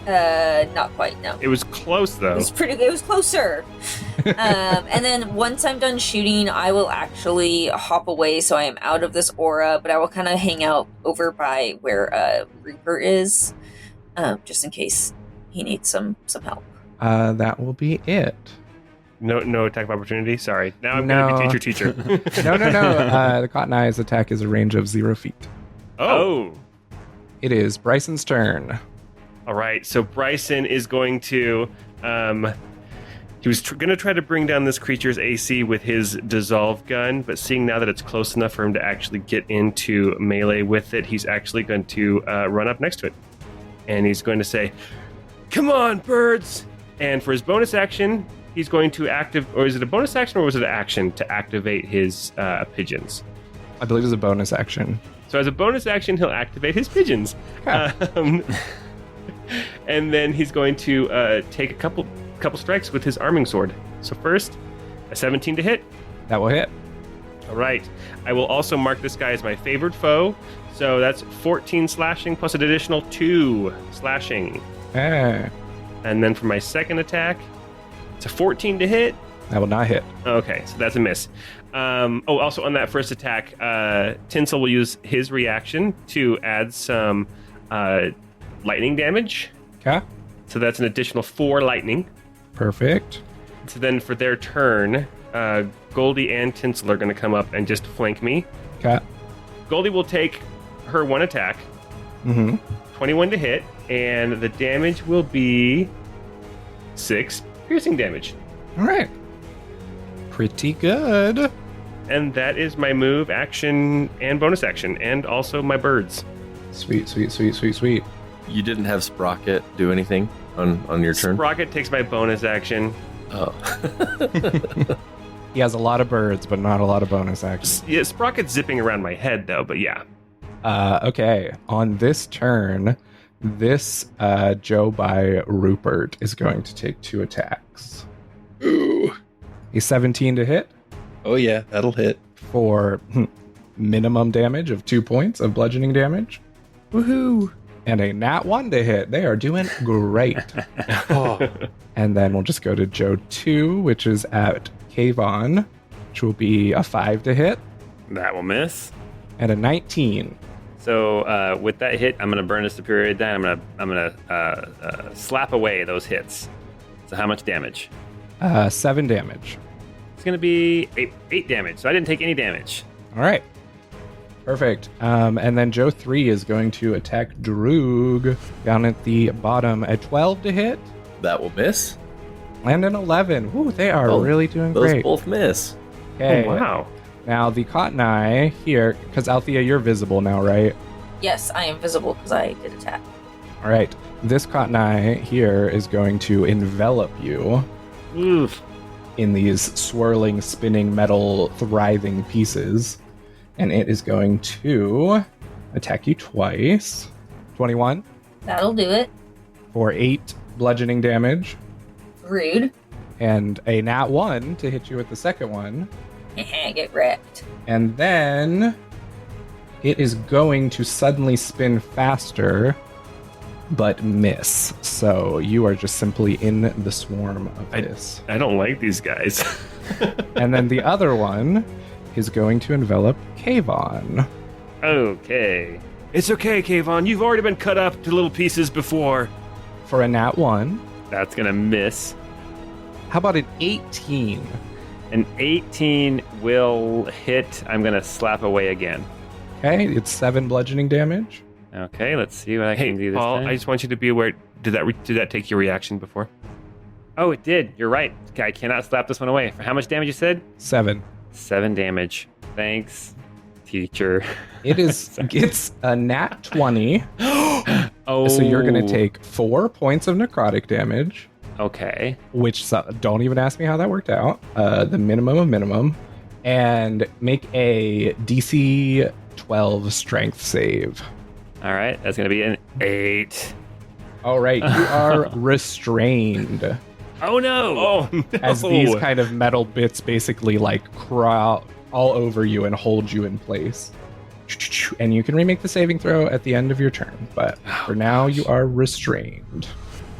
Not quite, no. It was close though. It was closer. And then once I'm done shooting, I will actually hop away so I am out of this aura, but I will kind of hang out over by where Reaper is, just in case he needs some help. That will be it. No attack of opportunity. Sorry. Now I'm No. gonna be teacher. No. The Cotton Eye's attack is a range of 0 feet. Oh. It is Bryson's turn. All right. So Bryson is going to. He was going to try to bring down this creature's AC with his dissolve gun, but seeing now that it's close enough for him to actually get into melee with it, he's actually going to run up next to it, and he's going to say, "Come on, birds!" And for his bonus action, he's going to or is it a bonus action or was it an action to activate his pigeons? I believe it's a bonus action. So as a bonus action, he'll activate his pigeons. Okay. And then he's going to take a couple strikes with his arming sword. So first, a 17 to hit. That will hit. All right. I will also mark this guy as my favored foe. So that's 14 slashing plus an additional 2 slashing. Eh, And then for my second attack, it's a 14 to hit. that will not hit. Okay, so that's a miss. Also on that first attack, Tinsel will use his reaction to add some lightning damage. Okay. So that's an additional 4 lightning. Perfect. So then for their turn, Goldie and Tinsel are going to come up and just flank me. Okay. Goldie will take her 1 attack, Mm-hmm. 21 to hit, and the damage will be 6 piercing damage. All right. Pretty good. And that is my move, action, and bonus action, and also my birds. Sweet. You didn't have Sprocket do anything on your turn? Sprocket takes my bonus action. Oh. He has a lot of birds, but not a lot of bonus actions. Yeah, Sprocket's zipping around my head, though, but yeah. Okay. On this turn, this Joe by Rupert is going to take 2 attacks. Ooh. A 17 to hit Oh, yeah, that'll hit. for minimum damage of 2 points of bludgeoning damage. Woohoo. And a nat 1 to hit. They are doing great. Oh. And then we'll just go to Joe 2, which is at Kayvon, which will be a 5 to hit, That will miss. and a 19. So with that hit, I'm going to burn a superior die. I'm gonna slap away those hits. So how much damage? 7 damage. It's going to be 8 damage. So I didn't take any damage. All right. Perfect. And then Joe 3 is going to attack Droog down at the bottom. A 12 to hit That will miss. and an 11. Ooh, they are Oh, really doing Those great. both miss. Okay. Oh, wow. Now the Cotton Eye here, because Althea, you're visible now, right? Yes, I am visible because I did attack. All right. This Cotton Eye here is going to envelop you Oof. in these swirling, spinning metal, thriving pieces. And it is going to attack you twice. 21 That'll do it. for 8 bludgeoning damage. Rude. And a nat 1 to hit you with the second one Get wrecked. And then it is going to suddenly spin faster, but miss. So you are just simply in the swarm of this. I don't like these guys. And then the other one is going to envelop Kayvon. Okay. It's okay, Kayvon. You've already been cut up to little pieces before. For a nat 1. That's going to miss. How about an 18? An 18 will hit. I'm going to slap away again. Okay, it's 7 bludgeoning damage. Okay, let's see what I can do Hey, this Paul, time. I just want you to be aware. Did that take your reaction before? Oh, it did. You're right. Okay, I cannot slap this one away. For how much damage you said? 7. 7 damage. Thanks, teacher. It's a nat 20. Oh. So you're going to take 4 points of necrotic damage, Okay. which don't even ask me how that worked out. The minimum of minimum, and make a DC 12 strength save. All right. That's going to be an 8. All right, you are restrained Oh, no. Oh, no. as these kind of metal bits basically like crawl all over you and hold you in place. And you can remake the saving throw at the end of your turn, but for now you are restrained.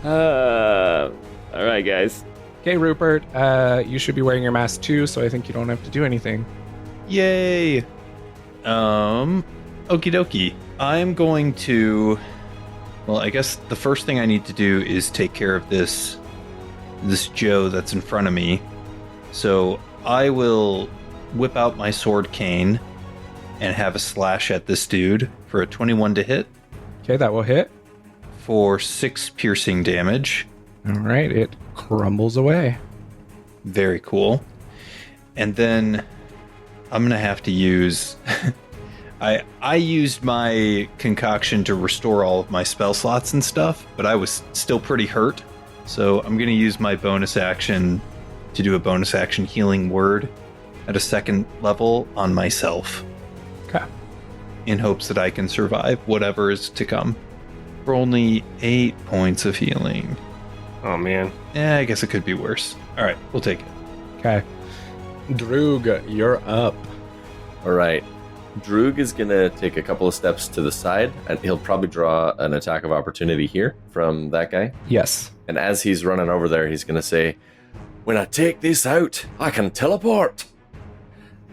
All right, guys. Okay, Rupert, you should be wearing your mask too, so I think you don't have to do anything. Yay! Okie dokie. I'm going to... Well, I guess the first thing I need to do is take care of this Joe that's in front of me. So I will whip out my sword cane and have a slash at this dude for a 21 to hit Okay, that will hit. for 6 piercing damage. All right, it crumbles away. Very cool. And then I'm going to have to use... I used my concoction to restore all of my spell slots and stuff, but I was still pretty hurt. So I'm going to use my bonus action to do a bonus action healing word at a 2nd level on myself, Okay. in hopes that I can survive whatever is to come. For only 8 points of healing. Oh, man. Yeah, I guess it could be worse. All right, we'll take it. Okay. Droog, you're up. All right. Droog is going to take a couple of steps to the side, and he'll probably draw an attack of opportunity here from that guy. Yes. And as he's running over there, he's going to say, "When I take this out, I can teleport."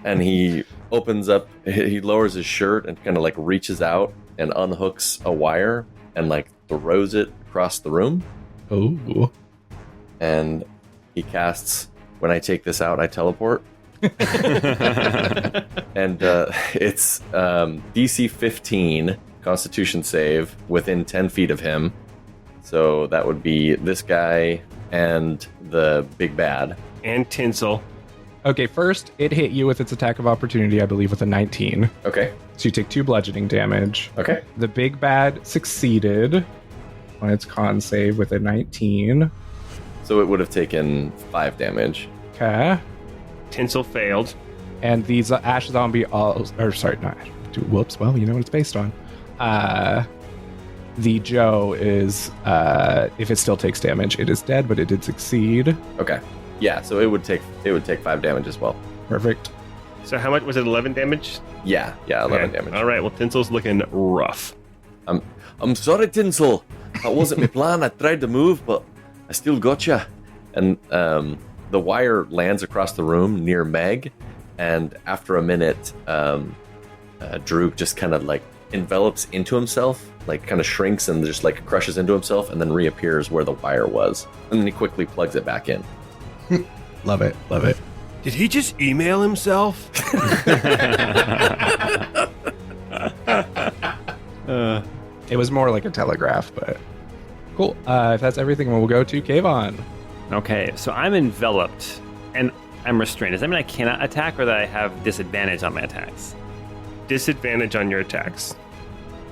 And he opens up, he lowers his shirt and kind of like reaches out and unhooks a wire and like throws it across the room. Ooh. And he casts, "When I take this out, I teleport." And it's DC 15 Constitution save within 10 feet of him. So that would be this guy and the big bad. And Tinsel. Okay, first, it hit you with its attack of opportunity, I believe, with a 19. Okay. So you take 2 bludgeoning damage. Okay. The big bad succeeded on its con save with a 19. So it would have taken 5 damage. Okay. Tinsel failed. And these Ash Zombie, whoops, well, you know what it's based on. The Joe is, if it still takes damage, it is dead, but it did succeed. Okay. Yeah, so it would take 5 damage as well. Perfect. So how much was it? 11 damage? Yeah, 11 Okay. damage. All right. Well, Tinsel's looking rough. I'm sorry, Tinsel. That wasn't my plan. I tried to move, but I still gotcha. And the wire lands across the room near Meg, and after a minute, Droog just kind of like envelops into himself, like kind of shrinks and just like crushes into himself, and then reappears where the wire was. And then he quickly plugs it back in. Love it. Love it. Did he just email himself? It was more like a telegraph, but cool. If that's everything, we'll go to Kayvon. Okay, so I'm enveloped and I'm restrained. Does that mean I cannot attack or that I have disadvantage on my attacks? Disadvantage on your attacks.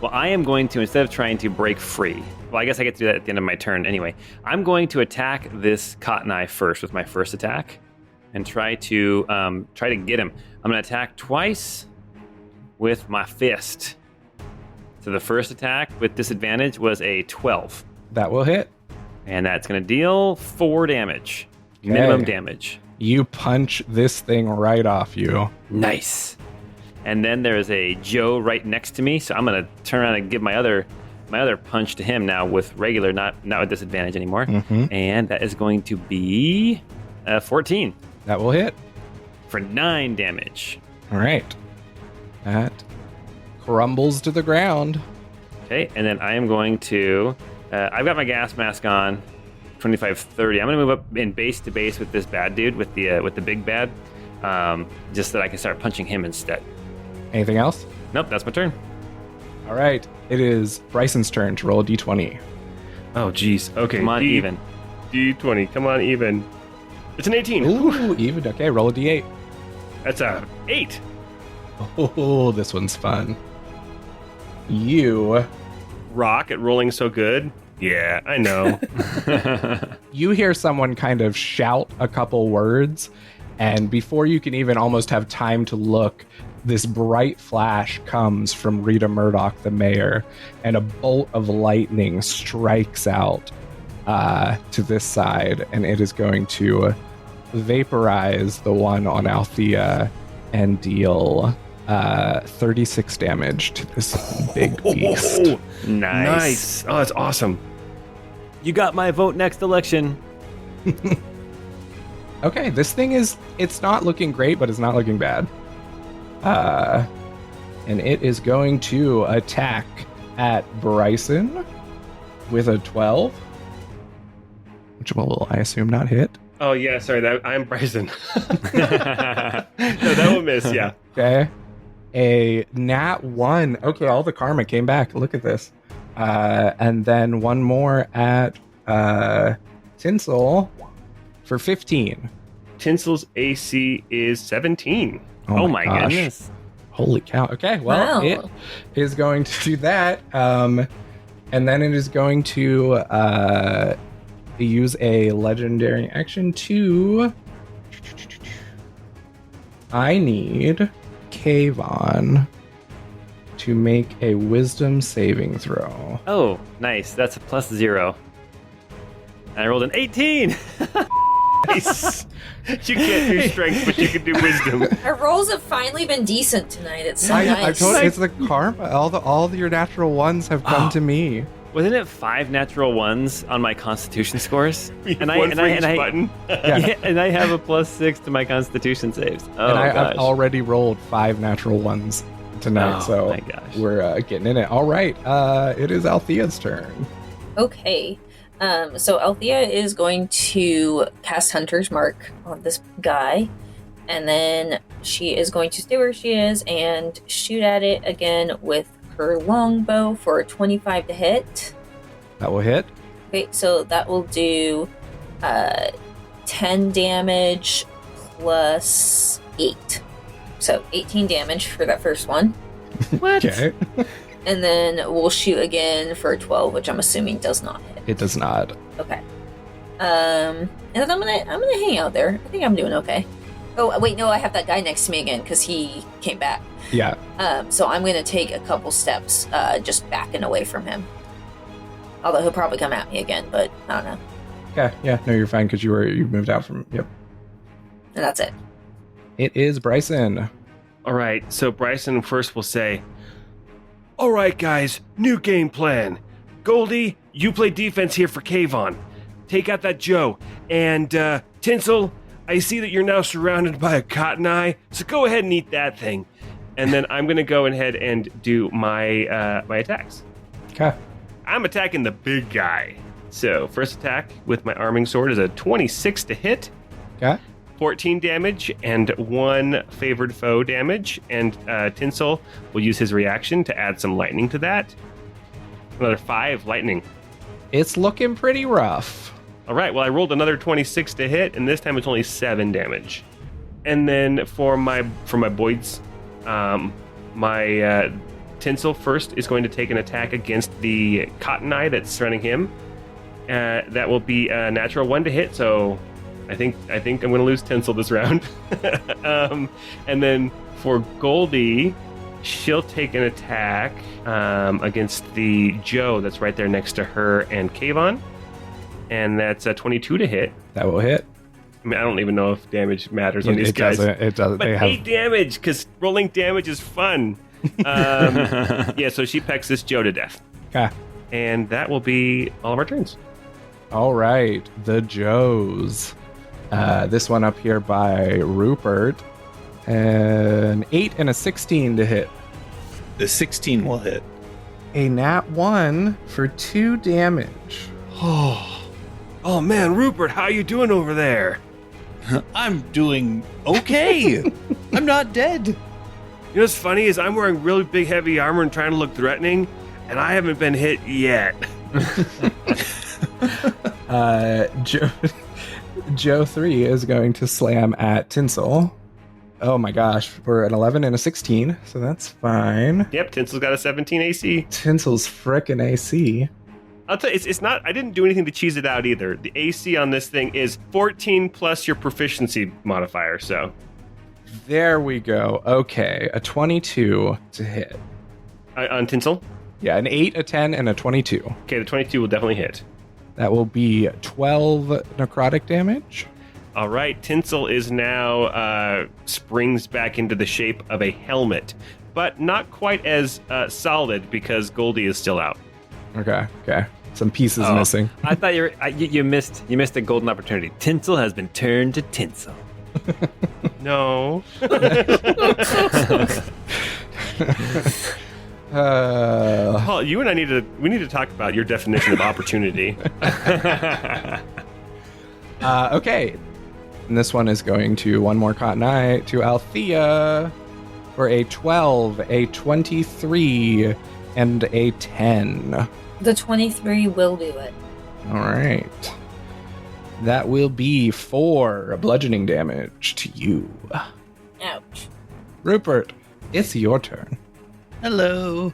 Well, I am going to, instead of trying to break free, well, I guess I get to do that at the end of my turn anyway. I'm going to attack this Cotton Eye first with my first attack and try to get him. I'm going to attack twice with my fist. So the first attack with disadvantage was a 12. That will hit. And that's going to deal 4 damage. Minimum damage. You punch this thing right off you. Nice. And then there's a Joe right next to me, so I'm gonna turn around and give my other punch to him now with regular, not with disadvantage anymore. Mm-hmm. And that is going to be 14 That will hit. for 9 damage. All right. That crumbles to the ground. Okay, and then I am going to. I've got my gas mask on. 25, 30. I'm gonna move up in base to base with this bad dude with the big bad, just so that I can start punching him instead. Anything else? Nope, that's my turn. All right. It is Bryson's turn to roll a d20. Oh, jeez. Okay. Come on, even. D20. Come on, even. It's an 18. Ooh, even. Okay, roll a d8. That's a 8. Oh, this one's fun. You Rock at rolling so good. Yeah, I know. you hear someone kind of shout a couple words, and before you can even almost have time to look, this bright flash comes from Rita Murdoch, the mayor, and a bolt of lightning strikes out to this side, and it is going to vaporize the one on Althea and deal 36 damage to this big beast. Oh, Nice. Oh, that's awesome. You got my vote next election. Okay, this thing it's not looking great, but it's not looking bad. And it is going to attack at Bryson with a 12, which will, I assume, not hit. Oh, yeah, sorry. I'm Bryson. No, that will miss, yeah. Okay. A nat 1. Okay, all the karma came back. Look at this. And then one more at Tinsel for 15. Tinsel's AC is 17. Oh my gosh. goodness. Holy cow. Okay, well, Wow. it is going to do that. And then it is going to use a legendary action to... I need Kayvon to make a wisdom saving throw. Oh, nice. That's a +0. And I rolled an 18. Nice. You can't do strength, but you can do wisdom. Our rolls have finally been decent tonight. It's so I nice. told you, it's the karma. All your natural ones have come to me. Wasn't it 5 natural ones on my Constitution scores? One for each button. Yeah, and I have a +6 to my Constitution saves. Oh And I've gosh. already rolled 5 natural ones tonight, Oh, so my gosh. we're getting in it. All right, it is Althea's turn. Okay. So Althea is going to cast Hunter's Mark on this guy, and then she is going to stay where she is and shoot at it again with her longbow for a 25 to hit. That will hit. Okay, so that will do 10 damage plus 8. So 18 damage for that first one. What? Okay, And then we'll shoot again for a 12, which I'm assuming does not hit. it does not. Okay. And then I'm gonna hang out there. I think I'm doing okay. Oh wait, no, I have that guy next to me again because he came back. Yeah. So I'm gonna take a couple steps, just backing away from him. Although he'll probably come at me again, but I don't know. Okay. Yeah. No, you're fine because you moved out from. Yep. And that's it. It is Bryson. All right, so Bryson first will say, all right, guys, new game plan. Goldie, you play defense here for Kayvon. Take out that Joe. And Tinsel, I see that you're now surrounded by a cotton eye, so go ahead and eat that thing. And then I'm going to go ahead and do my my attacks. Okay. I'm attacking the big guy. So first attack with my arming sword is a 26 to hit. Okay. 14 damage and 1 favored foe damage, and Tinsel will use his reaction to add some lightning to that. Another 5 lightning. It's looking pretty rough. All right, well, I rolled another 26 to hit, and this time it's only 7 damage. And then for my Boyd's, my Tinsel first is going to take an attack against the Cotton Eye that's surrounding him. That will be a natural 1 to hit, so I think I'm going to lose Tinsel this round. And then for Goldie, she'll take an attack against the Joe that's right there next to her and Kayvon. And that's a 22 to hit. That will hit. I mean, I don't even know if damage matters on these guys. It doesn't. But They have 8 damage, because rolling damage is fun. Yeah, so she pecks this Joe to death. Okay. And that will be all of our turns. All right, the Joes. This one up here by Rupert. An 8 and a 16 to hit. The 16 will hit. A nat 1 for 2 damage. Oh man, Rupert, how you doing over there? I'm doing okay. I'm not dead. You know what's funny is I'm wearing really big heavy armor and trying to look threatening, and I haven't been hit yet. Joe 3 is going to slam at Tinsel. Oh my gosh, we're at 11 and a 16, so that's fine. Yep, Tinsel's got a 17 AC. Tinsel's frickin' AC. I'll tell you, it's not, I didn't do anything to cheese it out either. The AC on this thing is 14 plus your proficiency modifier, so. There we go. Okay, a 22 to hit. On Tinsel? Yeah, an 8, a 10, and a 22. Okay, the 22 will definitely hit. That will be 12 necrotic damage. All right, Tinsel is now springs back into the shape of a helmet, but not quite as solid because Goldie is still out. Okay. Some pieces missing. I thought you missed a golden opportunity. Tinsel has been turned to tinsel. No. Paul, you and I need to talk about your definition of opportunity. Okay. And this one is going to one more Cotton Eye to Althea for a 12, a 23, and a 10. The 23 will do it. All right. That will be 4 bludgeoning damage to you. Ouch. Rupert, it's your turn. Hello.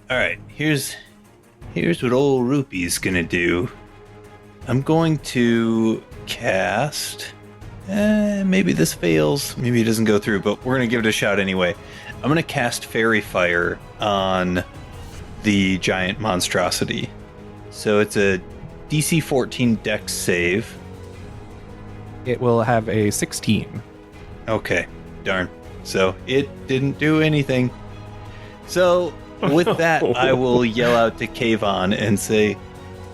All right, here's what old Rupee's gonna do. I'm going to cast. Maybe this fails. Maybe it doesn't go through, but we're gonna give it a shot anyway. I'm gonna cast Fairy Fire on the giant monstrosity. So it's a DC 14 Dex save. It will have a 16. Okay, darn. So it didn't do anything. So with that, I will yell out to Kayvon and say,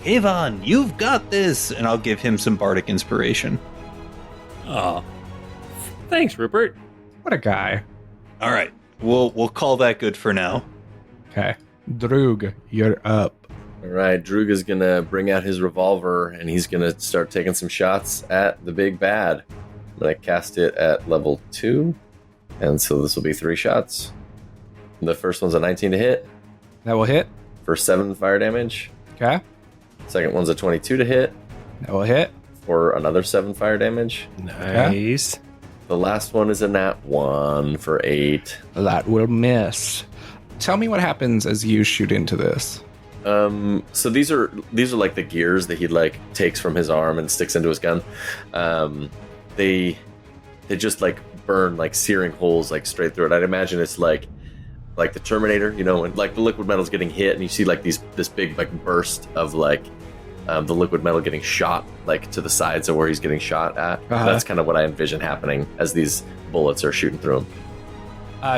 Kayvon, you've got this! And I'll give him some bardic inspiration. Oh, thanks, Rupert. What a guy. All right, we'll call that good for now. Okay. Droog, you're up. All right, Droog is going to bring out his revolver, and he's going to start taking some shots at the big bad. I'm going to cast it at level 2, and so this will be 3 shots. The first one's a 19 to hit That will hit. for 7 fire damage. Okay. Second one's a 22 to hit That will hit. for another 7 fire damage. Nice. The last one is a nat 1 for 8. That will miss. Tell me what happens as you shoot into this. So these are like the gears that he like takes from his arm and sticks into his gun. They just like burn like searing holes like straight through it. I'd imagine it's like the Terminator, you know, when like the liquid metal's getting hit and you see like this big like burst of like the liquid metal getting shot like to the sides of where he's getting shot at. That's kind of what I envision happening as these bullets are shooting through him.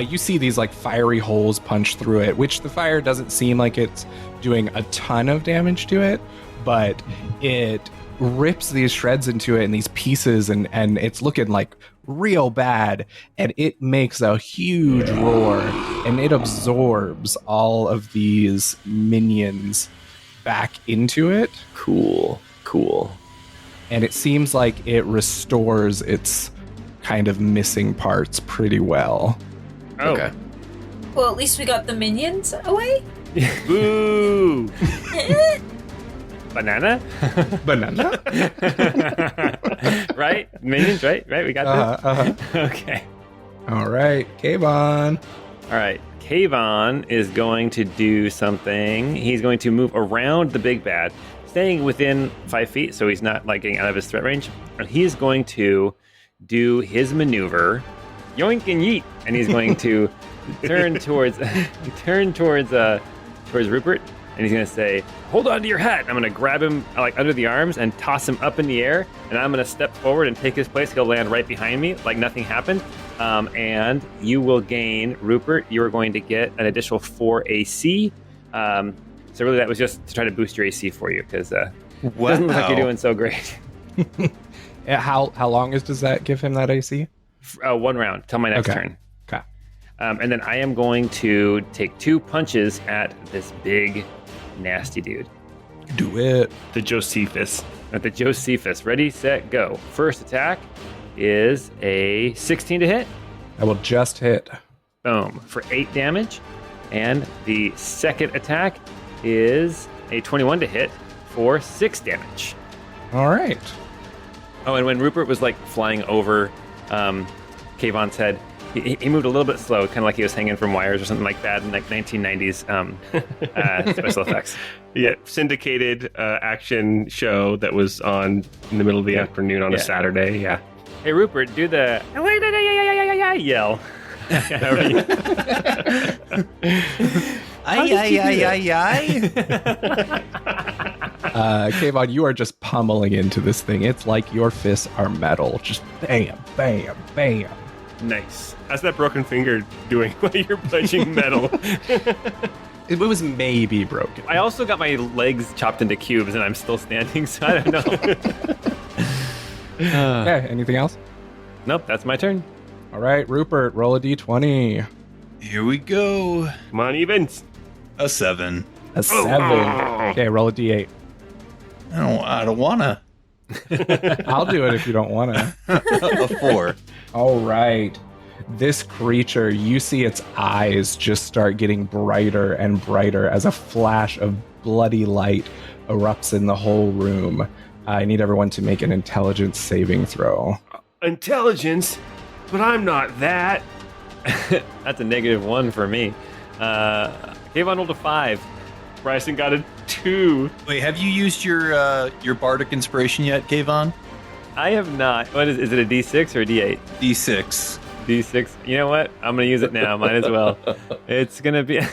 You see these like fiery holes punch through it, which the fire doesn't seem like it's doing a ton of damage to it, but it rips these shreds into it and these pieces, and it's looking like real bad, and it makes a huge roar, and it absorbs all of these minions back into it. Cool. And it seems like it restores its kind of missing parts pretty well. Oh. Okay. Well, at least we got the minions away. Boo! Banana? Banana? Right? Minions, right? We got this? Okay. All right, Kayvon. All right. Kayvon is going to do something. He's going to move around the big bad, staying within 5 feet, so he's not like getting out of his threat range. And he is going to do his maneuver, yoink and yeet, and he's going to turn towards Rupert and he's going to say, hold on to your hat. I'm going to grab him like under the arms and toss him up in the air, and I'm going to step forward and take his place. He'll land right behind me like nothing happened. And you will gain, Rupert, you are going to get an additional 4 AC. So really that was just to try to boost your AC for you, because it doesn't look like you're doing so great. How long does that give him that AC? 1 round till my next turn. Okay. And then I am going to take 2 punches at this big, nasty dude. Do it. The Josephus. At the Josephus. Ready, set, go. First attack is a 16 to hit. I will just hit. Boom. For 8 damage. And the second attack is a 21 to hit for 6 damage. All right. Oh, and when Rupert was like flying over Kayvon's head, he moved a little bit slow, kind of like he was hanging from wires or something like that in like 1990s special effects. Yeah, syndicated action show that was on in the middle of the afternoon on a Saturday. Yeah. Hey, Rupert, do the yell. Kayvon, you are just pummeling into this thing. It's like your fists are metal. Just bam, bam, bam. Nice. How's that broken finger doing while you're punching metal? It was maybe broken. I also got my legs chopped into cubes, and I'm still standing, so I don't know. Okay, anything else? Nope, that's my turn. All right, Rupert, roll a d20. Here we go. Come on, evens. A 7. A 7. Okay, roll a d8. I don't wanna. I'll do it if you don't want to. A 4. All right. This creature, you see its eyes just start getting brighter and brighter as a flash of bloody light erupts in the whole room. I need everyone to make an intelligence saving throw. Intelligence? But I'm not that. That's a -1 for me. Kayvon rolled a 5. Bryson got a 2. Wait, have you used your bardic inspiration yet, Kayvon? I have not. What is it, a D6 or a D8? D6. D6. You know what? I'm going to use it now. Might as well. It's going to be... It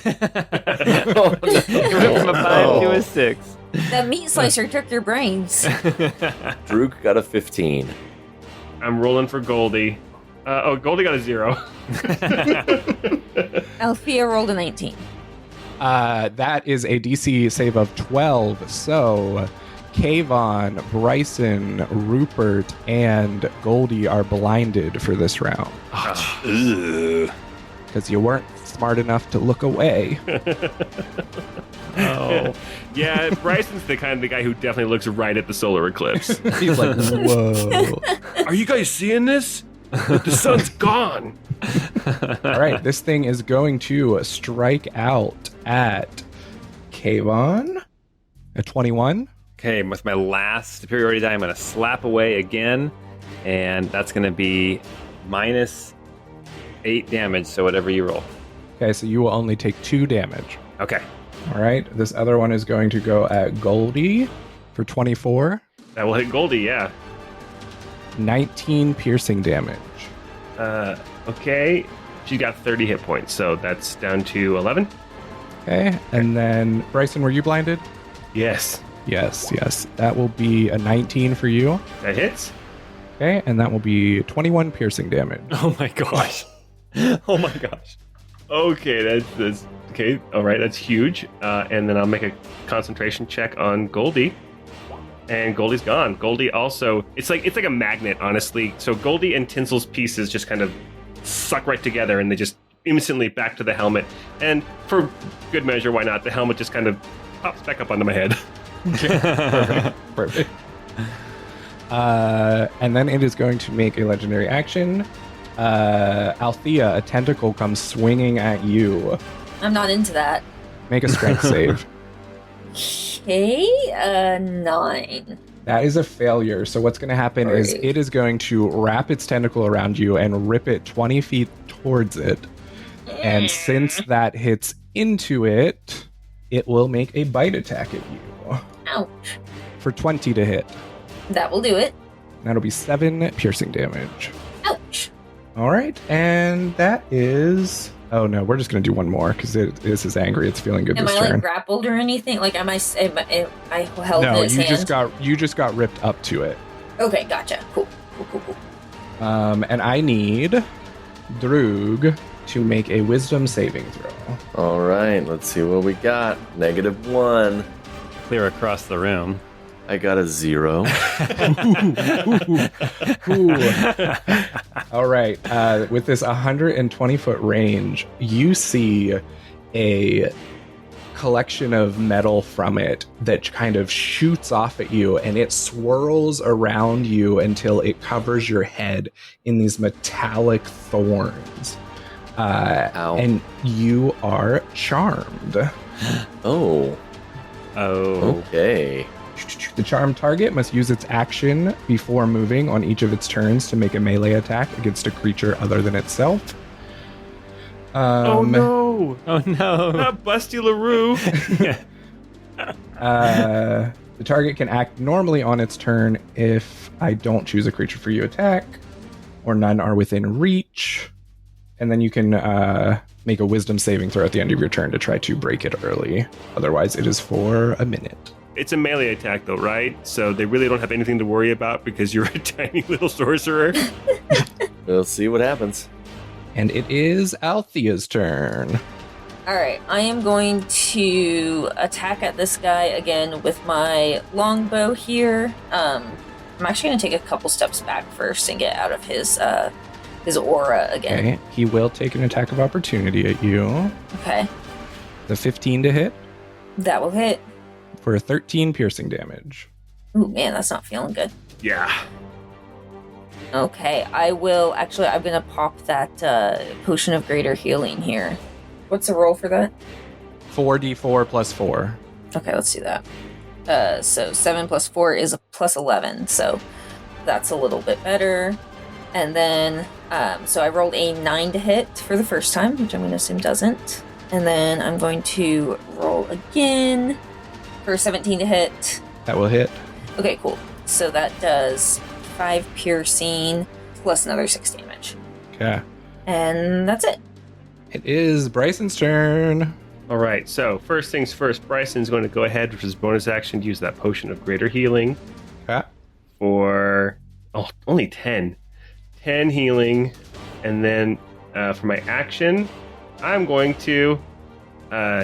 went from a 5 to a 6. That meat slicer took your brains. Droog got a 15. I'm rolling for Goldie. Goldie got a 0. Althea rolled a 19. That is a DC save of 12. So, Kayvon, Bryson, Rupert, and Goldie are blinded for this round. Because you weren't smart enough to look away. Oh. Yeah, Bryson's the kind of the guy who definitely looks right at the solar eclipse. He's like, whoa. Are you guys seeing this? The sun's gone. All right, this thing is going to strike out at Kayvon. A 21. Okay, with my last superiority die, I'm going to slap away again. And that's going to be -8 damage, so whatever you roll. Okay, so you will only take 2 damage. Okay. All right, this other one is going to go at Goldie for 24. That will hit Goldie, yeah. 19 piercing damage. Okay. She got 30 hit points, so that's down to 11. Okay, and then Bryson, were you blinded? Yes. Yes. That will be a 19 for you. That hits. Okay, and that will be 21 piercing damage. Oh my gosh. Oh my gosh. Okay, that's okay. All right, that's huge. And then I'll make a concentration check on Goldie. And Goldie's gone. Goldie also, it's like a magnet, honestly. So Goldie and Tinsel's pieces just kind of suck right together, and they just instantly back to the helmet. And for good measure, why not? The helmet just kind of pops back up onto my head. Perfect. And then it is going to make a legendary action. Althea, a tentacle comes swinging at you. I'm not into that. Make a strength save. Okay, 9. That is a failure. So what's going to happen is it is going to wrap its tentacle around you and rip it 20 feet towards it. And since that hits into it, it will make a bite attack at you. Ouch. For 20 to hit. That will do it. That'll be 7 piercing damage. Ouch. All right, and that is. Oh no, we're just gonna do one more because this is angry. It's feeling good Am this I turn. grappled or anything? Like, am I held in No, his you hand? just got ripped up to it. Okay, gotcha. Cool. And I need Droog to make a wisdom saving throw. All right, let's see what we got. -1. Clear across the room. I got a 0. All right. With this 120-foot range, you see a collection of metal from it that kind of shoots off at you, and it swirls around you until it covers your head in these metallic thorns. Ow. And you are charmed. Oh, Oh. okay. The charmed target must use its action before moving on each of its turns to make a melee attack against a creature other than itself. Oh no! Oh no. Not Busty LaRue. The target can act normally on its turn if I don't choose a creature for you attack, or none are within reach. And then you can make a wisdom saving throw at the end of your turn to try to break it early. Otherwise, it is for a minute. It's a melee attack, though, right? So they really don't have anything to worry about because you're a tiny little sorcerer. We'll see what happens. And it is Althea's turn. All right, I am going to attack at this guy again with my longbow here. I'm actually going to take a couple steps back first and get out of his aura again. Okay, he will take an attack of opportunity at you. Okay, The 15 to hit that will hit. for 13 piercing damage. Ooh, man, that's not feeling good. Yeah. Okay, I'm going to pop that potion of greater healing here. What's the roll for that? 4d4 plus 4. Okay, let's do that. So 7 plus 4 is a plus 11, so that's a little bit better. And then, so I rolled a 9 to hit for the first time, which I'm going to assume doesn't. And then I'm going to roll again for 17 to hit. That will hit. Okay, cool. So that does 5 piercing plus another 6 damage. Okay. And that's it. It is Bryson's turn. All right. So first things first, Bryson's going to go ahead with his bonus action to use that potion of greater healing Okay. for only 10 healing, and then for my action, I'm going to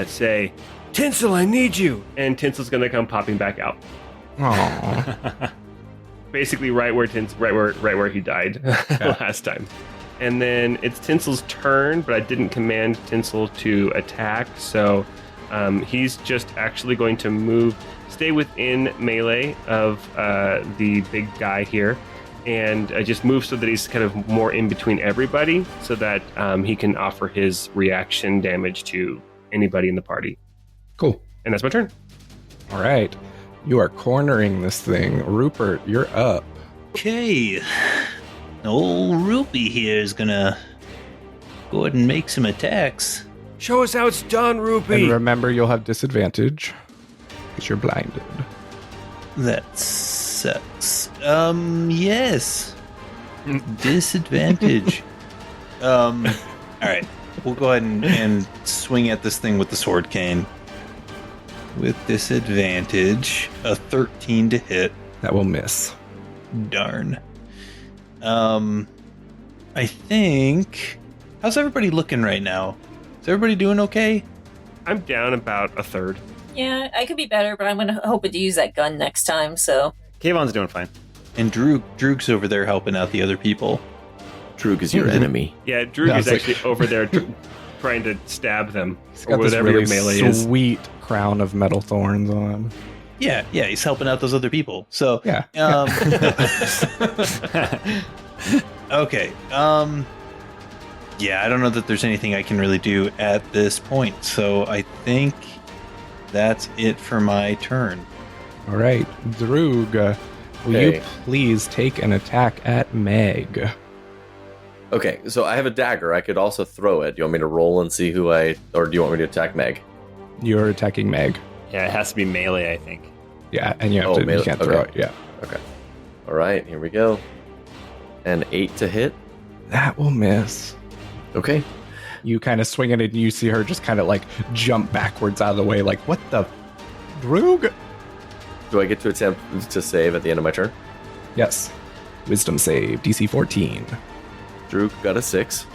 say, Tinsel, I need you. and Tinsel's going to come popping back out, Aww. basically right where he died last time. And then it's Tinsel's turn, but I didn't command Tinsel to attack, so he's just actually going to stay within melee of the big guy here, and just move so that he's kind of more in between everybody, so that he can offer his reaction damage to anybody in the party. Cool. And that's my turn. All right. You are cornering this thing. Rupert, you're up. Okay. Old Rupee here is gonna go ahead and make some attacks. Show us how it's done, And Rupee. remember, you'll have disadvantage because you're blinded. That sucks. Yes. Disadvantage. All right. We'll go ahead and swing at this thing with the sword cane. With disadvantage, a 13 to hit. That will miss. Darn. I think. How's everybody looking right now? Is everybody doing okay? I'm down about a third. Yeah, I could be better, but I'm going to hope to use that gun next time, so... Kayvon's doing fine. And Droog's over there helping out the other people. Droog is your enemy. Yeah, Droog No, is it's like- actually over there trying to stab them, He's or got this whatever really your melee is. sweet crown of metal thorns on. Yeah, he's helping out those other people. So, Yeah. okay. Yeah, I don't know that there's anything I can really do at this point. So I think that's it for my turn. All right. Droog, will you Okay. please take an attack at Meg? Okay, so I have a dagger. I could also throw it. Do you want me to roll and see or do you want me to attack Meg? You're attacking Meg. Yeah, it has to be melee, I think. Yeah, and you have Oh, to. melee, You can't throw okay. it. Yeah. Okay. All right, here we go. An 8 to hit. That will miss. Okay. You kind of swing it and you see her just kind of like jump backwards out of the way, like, what the? Droog? Do I get to attempt to save at the end of my turn? Yes. Wisdom save, DC 14. Drew got a 6.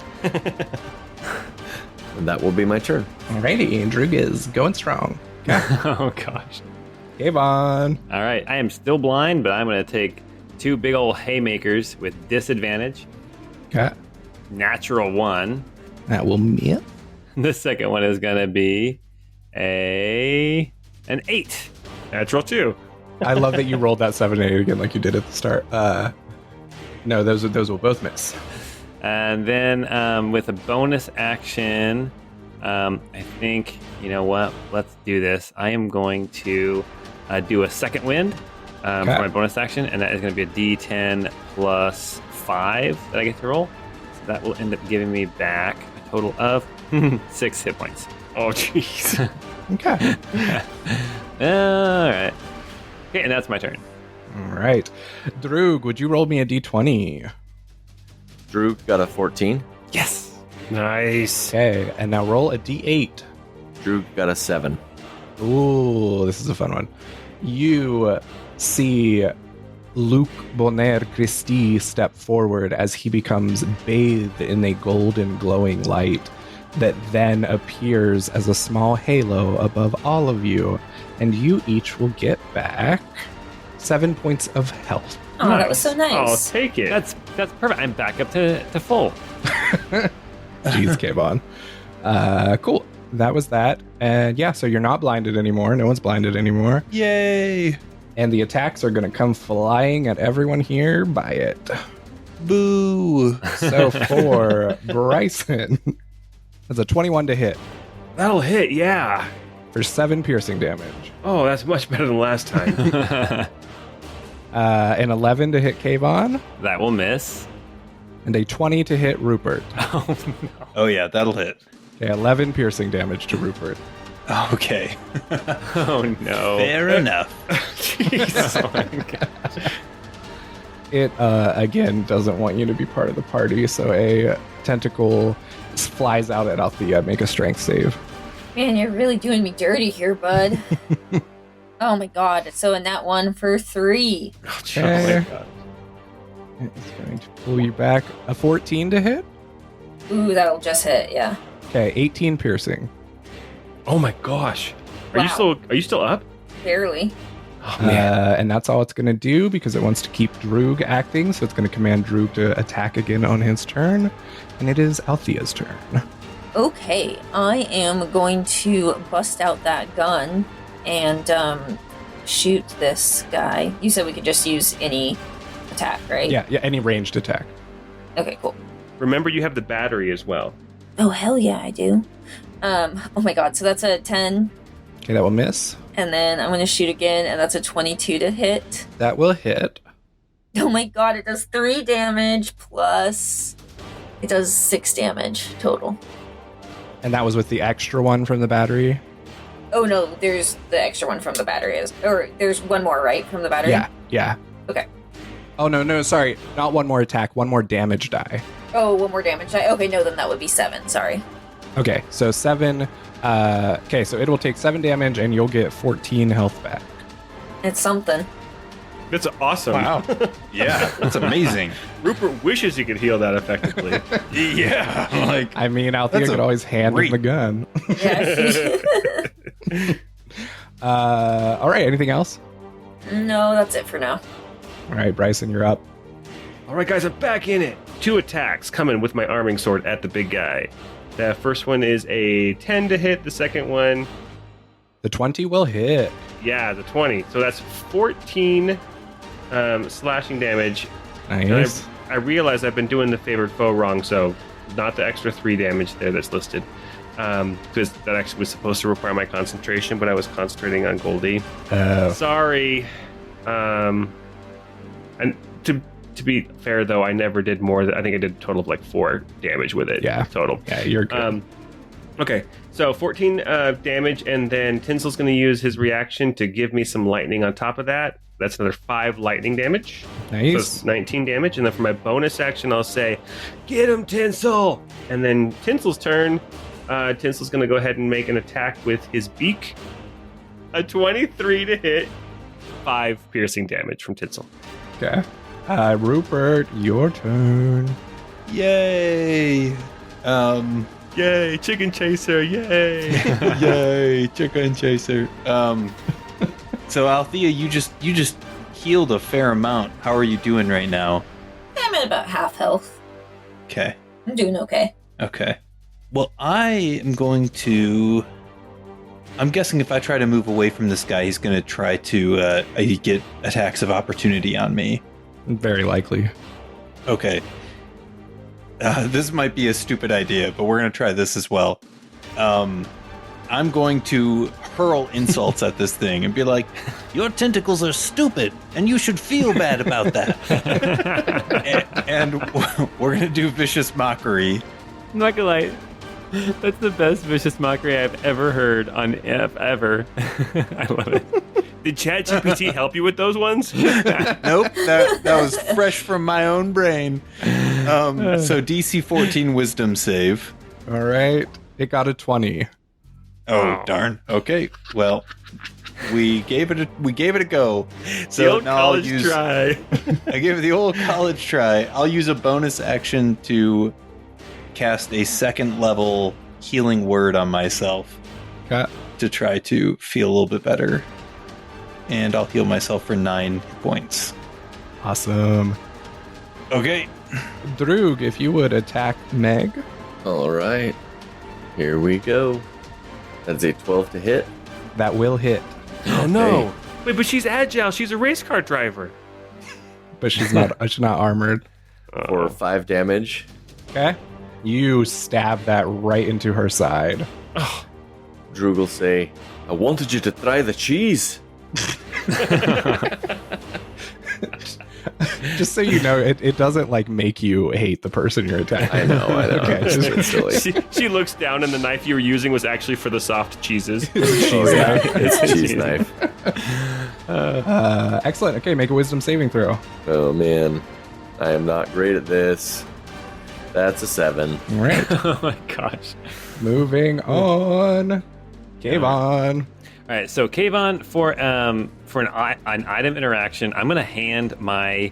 And that will be my turn. Alrighty, Droog is going strong. Oh, gosh. Kayvon. All right. I am still blind, but I'm going to take 2 big old haymakers with disadvantage. Okay. Natural 1. That will miss. The second one is going to be an 8. Natural 2. I love that you rolled that 7 and 8 again like you did at the start. No, those will both miss. And then with a bonus action, I think, you know what? Let's do this. I am going to do a second wind for my bonus action, and that is going to be a D10 plus 5 that I get to roll. So that will end up giving me back a total of 6 hit points. Oh, jeez. Okay. All right. Okay, and that's my turn. All right. Droog, would you roll me a d20? Drew got a 14. Yes. Nice. Okay, and now roll a d8. Drew got a 7. Ooh, this is a fun one. You see Luc Bonner Christie step forward as he becomes bathed in a golden glowing light that then appears as a small halo above all of you, and you each will get back 7 points of health. Oh, that was so I'll nice. take it. That's perfect. I'm back up to full. Jeez, Kayvon. Cool. That was that. And yeah, so you're not blinded anymore. No one's blinded anymore. Yay! And the attacks are going to come flying at everyone here by it. Boo! So for Bryson, that's a 21 to hit That'll hit, yeah. for 7 piercing damage. Oh, that's much better than last time. An 11 to hit Kayvon, That will miss. and a 20 to hit Rupert. Oh, no. Oh yeah, that'll hit. Okay, 11 piercing damage to Rupert. Okay. Oh, no. Fair enough. Oh, my God. It, again, doesn't want you to be part of the party, so a tentacle flies out at Althea. Make a strength save. Man, you're really doing me dirty here, bud. Oh my god. So in that one for 3. Okay. It's going to pull you back. A 14 to hit? Ooh, that'll just hit, yeah. Okay, 18 piercing. Oh my gosh. Are Wow. you still up? Barely. Oh man. And that's all it's going to do because it wants to keep Droog acting, so it's going to command Droog to attack again on his turn. And it is Althea's turn. Okay, I am going to bust out that gun and shoot this guy. You said we could just use any attack, right? Yeah, any ranged attack. Okay, cool. Remember, you have the battery as well. Oh, hell yeah, I do. Oh my god, so that's a 10, Okay, that will miss. and then I'm going to shoot again, and that's a 22 to hit. That will hit. Oh my god, it does 3 damage, plus it does 6 damage total. And that was with the extra one from the battery? Oh no, there's the extra one from the battery. Or there's one more, right, from the battery? Yeah. Okay. Oh, no, sorry. Not one more attack, one more damage die. Oh, one more damage die. Okay, no, then that would be 7, sorry. Okay, so 7. Okay, so it will take 7 damage and you'll get 14 health back. It's something. That's awesome. Yeah, that's amazing. Rupert wishes he could heal that effectively. Yeah, like I mean, Althea That's could a always hand him great- the gun. Yeah. All right, anything else? No, that's it for now. All right, Bryson, you're up. All right, guys, I'm back in it. 2 attacks coming with my arming sword at the big guy. The first one is a 10 to hit. The second one, The 20 will hit. yeah, the 20. So that's 14 slashing damage. Nice. I realize I've been doing the favored foe wrong, so not the extra 3 damage there that's listed. Because that actually was supposed to require my concentration, but I was concentrating on Goldie. Sorry. And to be fair, though, I never did more. I think I did a total of like 4 damage with it. Yeah. Total. Yeah, you're good. Okay, so 14 damage, and then Tinsel's going to use his reaction to give me some lightning on top of that. That's another 5 lightning damage. So Nice. it's 19 damage. And then for my bonus action, I'll say, get him, Tinsel! And then Tinsel's turn. Tinsel's going to go ahead and make an attack with his beak. A 23 to hit. 5 piercing damage from Tinsel. Okay. Rupert, your turn. Yay! Yay, chicken chaser, yay! Yay, chicken chaser. So Althea, you just healed a fair amount. How are you doing right now? I'm at about half health. Okay. I'm doing okay. Okay. Well, I am going to. I'm guessing if I try to move away from this guy, he's going to try to get attacks of opportunity on me. Very likely. Okay. This might be a stupid idea, but we're going to try this as well. I'm going to hurl insults at this thing and be like, your tentacles are stupid, and you should feel bad about that. and we're going to do vicious mockery. I'm not gonna lie. That's the best vicious mockery I've ever heard on ever. I love it. Did ChatGPT help you with those ones? Nope, that was fresh from my own brain. So DC 14 wisdom save. All right. It got a 20. Oh, darn. Okay. Well, we gave it a go. The So old now college try. I gave it the old college try. I'll use a bonus action to cast a second level healing word on myself Okay. to try to feel a little bit better. And I'll heal myself for 9 points. Awesome. Okay. Droog, if you would attack Meg. All right. Here we go. That's a 12 to hit. That will hit, Oh no! Wait, but she's agile. She's a race car driver. but she's not armored. For 5 damage. Okay. You stab that right into her side. Droog will say, I wanted you to try the cheese. Just so you know, it doesn't like make you hate the person you're attacking. I know. Okay, It's silly. She looks down and the knife you were using was actually for the soft cheeses. Oh, yeah. It's a cheese knife. Excellent. Okay, make a wisdom saving throw. Oh, man. I am not great at this. That's a 7. All right. Oh my gosh. Moving on. Kayvon. All right, so Kayvon, for an item interaction, I'm going to hand my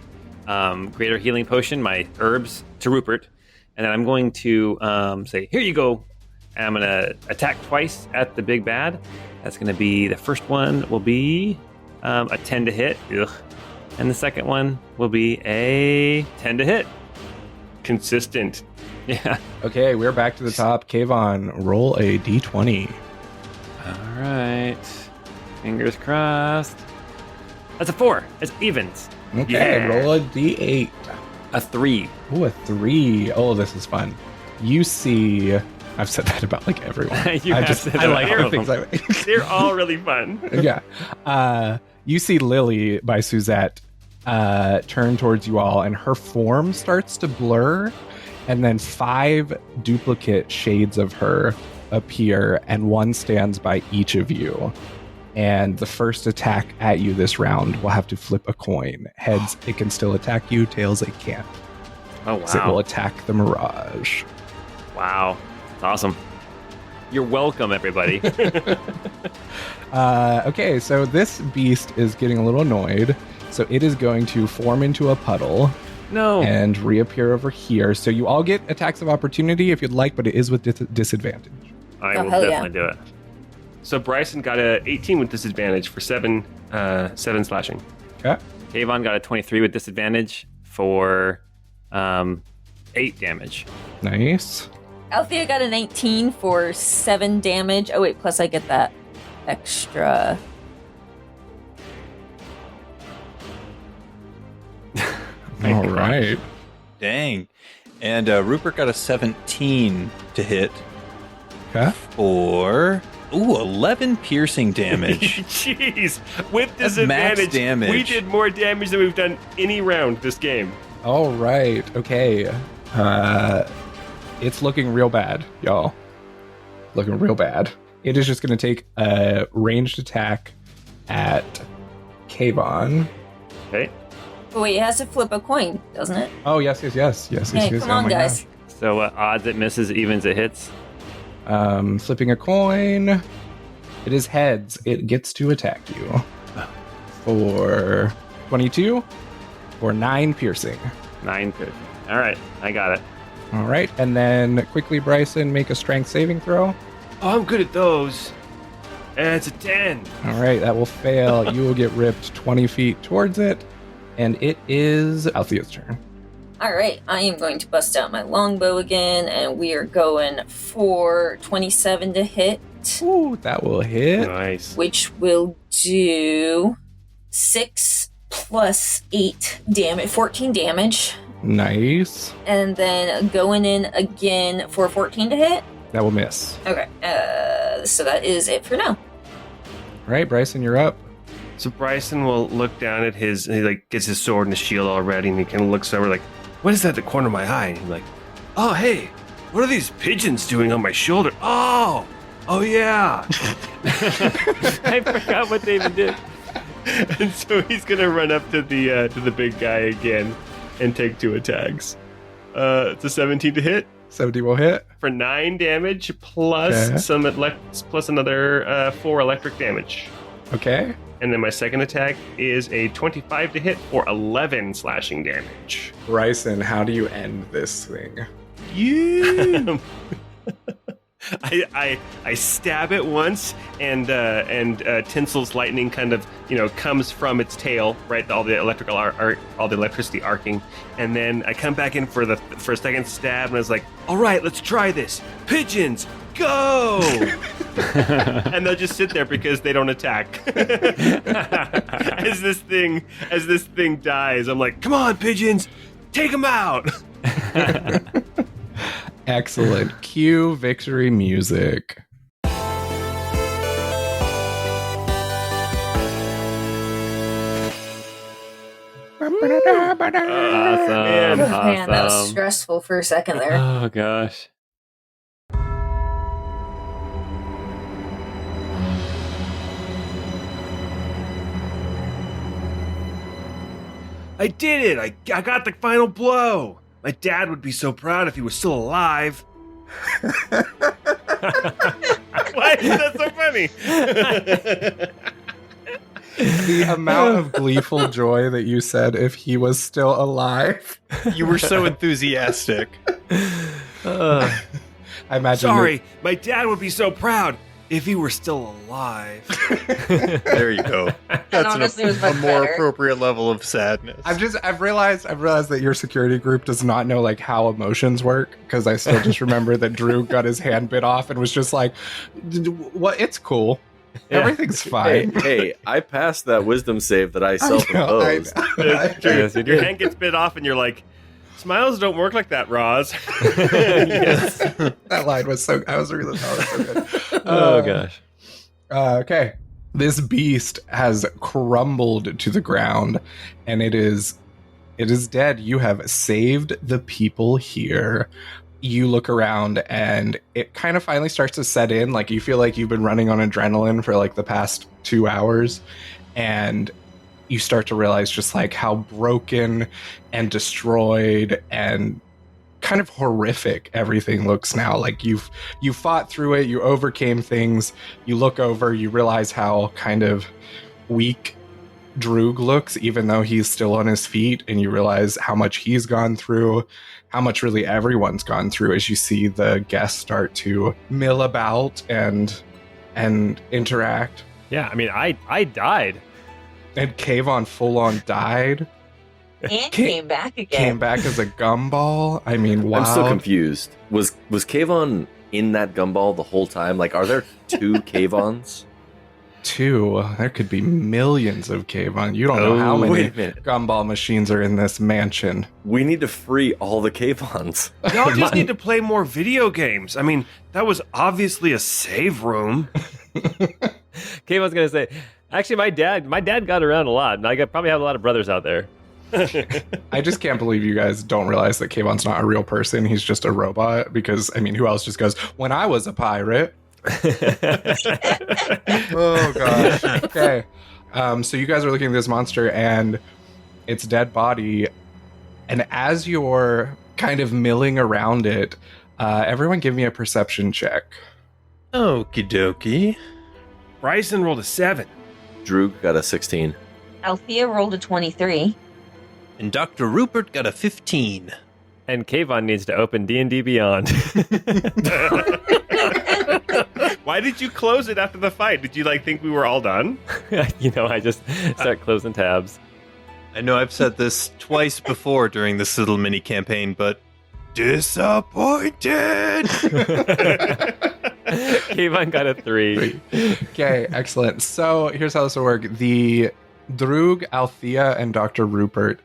greater healing potion, my herbs, to Rupert, and then I'm going to say, here you go. And I'm going to attack twice at the big bad. That's going to be, the first one will be a 10 to hit. Ugh. And the second one will be a 10 to hit. Consistent. Yeah. Okay, we're back to the top. Kayvon, roll a d20. All right. Fingers crossed. That's a 4. It's evens. Okay, Yeah. roll a d8. A 3. Oh, a 3. Oh, this is fun. You see, I've said that about like everyone. You have said that like about the things I They're all really fun. yeah. You see Lily by Suzette turn towards you all, and her form starts to blur, and then 5 duplicate shades of her appear, and one stands by each of you. And the first attack at you this round will have to flip a coin. Heads, it can still attack you. Tails, it can't. Oh, So it will wow. attack the Mirage. Wow. That's awesome. You're welcome, everybody. Okay, so this beast is getting a little annoyed. So it is going to form into a puddle No. and reappear over here. So you all get attacks of opportunity if you'd like, but it is with disadvantage. I Oh, will hell yeah. definitely do it. So Bryson got a 18 with disadvantage for 7 slashing. Okay. Kayvon got a 23 with disadvantage for 8 damage. Nice. Althea got a 19 for 7 damage. Oh wait, plus I get that extra. All right. Dang. And Rupert got a 17 to hit Okay. for 11 piercing damage. Jeez, with That's max disadvantage, damage. we did more damage than we've done any round this game. All right. Okay. It's looking real bad, y'all. Looking real bad. It is just going to take a ranged attack at Kayvon. Okay. Oh, wait, it has to flip a coin, doesn't it? Oh, yes. Hey, come Oh on, my guys. So odds it misses, evens it hits. gosh. Flipping a coin. It is heads. It gets to attack you for 22 or 9 piercing. 9 piercing. All right, I got it. All right, and then quickly, Bryson, make a strength saving throw. Oh, I'm good at those. And it's a 10. All right, that will fail. You will get ripped 20 feet towards it, and it is Althea's turn. All right, I am going to bust out my longbow again, and we are going for 27 to hit, Ooh, that will hit. Nice. which will do 6 plus 8 damage, 14 damage. Nice. And then going in again for 14 to hit. That will miss. Okay, so that is it for now. All right, Bryson, you're up. So Bryson will look down at his, and he like gets his sword and his shield all ready, and he kind of looks over like, what is that at the corner of my eye? And he's like, Oh, hey, what are these pigeons doing on my shoulder? Oh yeah. I forgot what they even did. and so he's gonna run up to the big guy again and take 2 attacks. It's a 17 to hit 70 will hit. for 9 damage plus Okay. plus another 4 electric damage. Okay. And then my second attack is a 25 to hit for 11 slashing damage. Bryson, how do you end this thing? You. I stab it once, and Tinsel's lightning kind of comes from its tail, right? All the electrical all the electricity arcing, and then I come back in for a second stab, and I was like, "All right, let's try this. Pigeons, go!" And they'll just sit there because they don't attack. As this thing dies, I'm like, "Come on, pigeons, take them out!" Excellent. Cue victory music. Awesome. Man, Man, that was awesome. stressful for a second there. Oh gosh. I did it. I got the final blow. My dad would be so proud if he was still alive. Why is that so funny? The amount of gleeful joy that you said if he was still alive. You were so enthusiastic. I imagine. Sorry, my dad would be so proud if he were still alive. There you go. That's honestly, it was a much more better. appropriate level of sadness. I've realized that your security group does not know like how emotions work, because I still just remember that Drew got his hand bit off and was just like, "What? It's cool. Everything's fine." Hey, I passed that wisdom save that I self-imposed. It's true. Yes, you Your did. hand gets bit off, and you're like, "Smiles don't work like that, Roz." Yes. That line was so. I was really. That was so good. Oh gosh. Okay. This beast has crumbled to the ground, and it is dead. You have saved the people here. You look around, and it kind of finally starts to set in. Like, you feel like you've been running on adrenaline for like the past 2 hours, and you start to realize just like how broken and destroyed and kind of horrific everything looks now. Like you fought through it, you overcame things, you look over, you realize how kind of weak Droog looks, even though he's still on his feet, and you realize how much he's gone through, how much really everyone's gone through, as you see the guests start to mill about and interact. Yeah, I mean, I died. And Kayvon full on died, And came back again. came back as a gumball. I mean, wow. I'm still confused. Was Kayvon in that gumball the whole time? Like, are there 2 Kayvons? 2. There could be millions of Kayvon. You don't know how many Wait a minute. gumball machines are in this mansion. We need to free all the Kayvons. Y'all just need to play more video games. I mean, that was obviously a save room. Kayvon's gonna say, actually, my dad got around a lot, and I probably have a lot of brothers out there. I just can't believe you guys don't realize that Kayvon's not a real person. He's just a robot, because, I mean, who else just goes, "When I was a pirate"? Oh, gosh. Okay. So you guys are looking at this monster, and its dead body. And as you're kind of milling around it, everyone give me a perception check. Okie dokie. Bryson rolled a 7. Droog got a 16. Althea rolled a 23. And Dr. Rupert got a 15. And Kayvon needs to open D&D Beyond. Why did you close it after the fight? Did you think we were all done? I just start closing tabs. I know I've said this twice before during this little mini campaign, but disappointed. Kayvon got a 3. Okay, excellent. So here's how this will work. The Droog, Althea, and Dr. Rupert,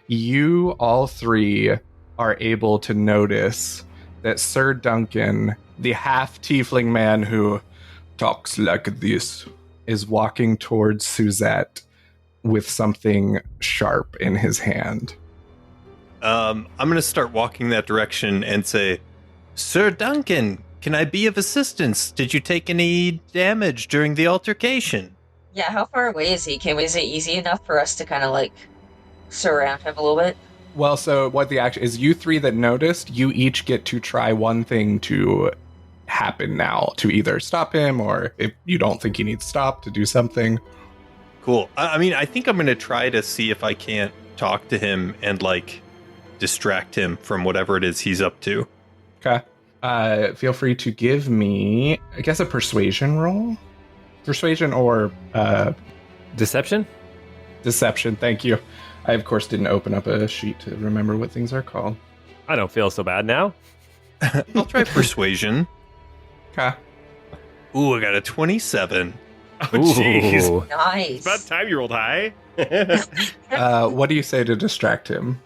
you all three are able to notice that Sir Duncan, the half-tiefling man who talks like this, is walking towards Suzette with something sharp in his hand. I'm going to start walking that direction and say, Sir Duncan, can I be of assistance? Did you take any damage during the altercation? Yeah, how far away is he? Is it easy enough for us to kind of surround him a little bit? Well, so what the action is, you three that noticed, you each get to try one thing to happen now, to either stop him, or if you don't think he needs stopped, to do something. Cool. I think I'm going to try to see if I can't talk to him and, distract him from whatever it is he's up to. Okay. Feel free to give me, I guess, a persuasion roll? Persuasion or Deception? deception, thank you. I, of course, didn't open up a sheet to remember what things are called. I don't feel so bad now. I'll try persuasion. Okay. Ooh, I got a 27. Oh, jeez. Ooh. Nice. It's about time you rolled high. What do you say to distract him?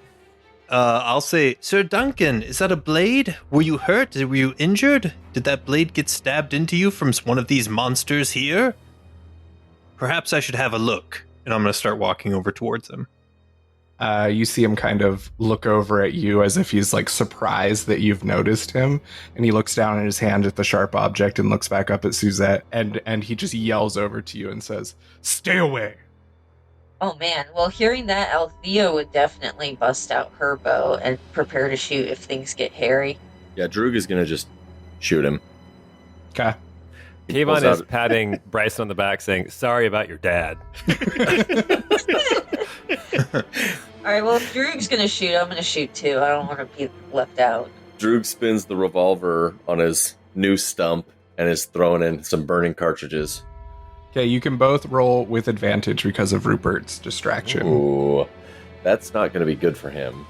I'll say, Sir Duncan, is that a blade? Were you hurt? Were you injured? Did that blade get stabbed into you from one of these monsters here? Perhaps I should have a look. And I'm going to start walking over towards him. You see him kind of look over at you as if he's surprised that you've noticed him. And he looks down at his hand at the sharp object and looks back up at Suzette. And he just yells over to you and says, "Stay away." Oh man, well hearing that, Althea would definitely bust out her bow and prepare to shoot if things get hairy. Yeah, Droog is going to just shoot him. Okay. Kayvon pulls is out- patting Bryson on the back saying, "Sorry about your dad." Alright, well if Droog's gonna shoot, I'm gonna shoot too. I don't want to be left out. Droog spins the revolver on his new stump and is throwing in some burning cartridges. Okay, you can both roll with advantage because of Rupert's distraction. Ooh, that's not going to be good for him.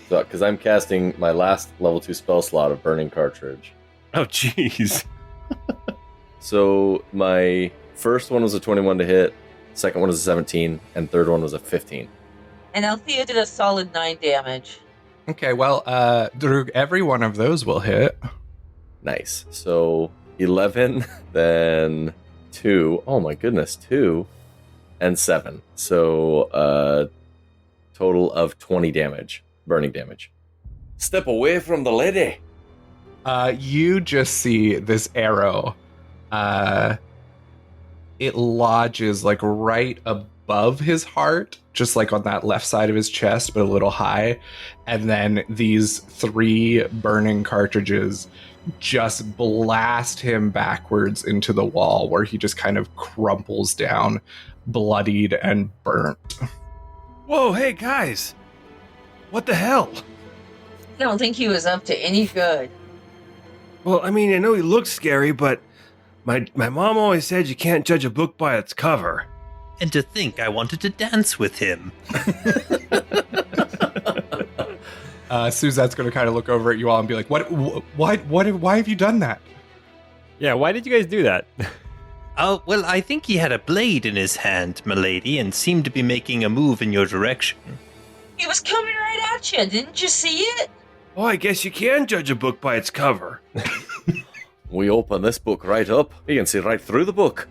Because I'm casting my last level 2 spell slot of burning cartridge. Oh, jeez. So my first one was a 21 to hit, second one was a 17, and third one was a 15. And Althea did a solid 9 damage. Okay, well, Droog, every one of those will hit. Nice. So 11, then 2. Oh my goodness, 2 and 7. So total of 20 damage, burning damage. Step away from the lady. You just see this arrow. It lodges right above his heart, just on that left side of his chest, but a little high. And then these 3 burning cartridges just blast him backwards into the wall, where he just kind of crumples down, bloodied and burnt. Whoa, hey guys! What the hell? I don't think he was up to any good. Well, I know he looks scary, but my mom always said you can't judge a book by its cover. And to think I wanted to dance with him. Suzette's going to kind of look over at you all and be like, why have you done that? Yeah, why did you guys do that? Oh, well, I think he had a blade in his hand, milady, and seemed to be making a move in your direction. He was coming right at you. Didn't you see it? Well, I guess you can judge a book by its cover. We open this book right up. You can see right through the book.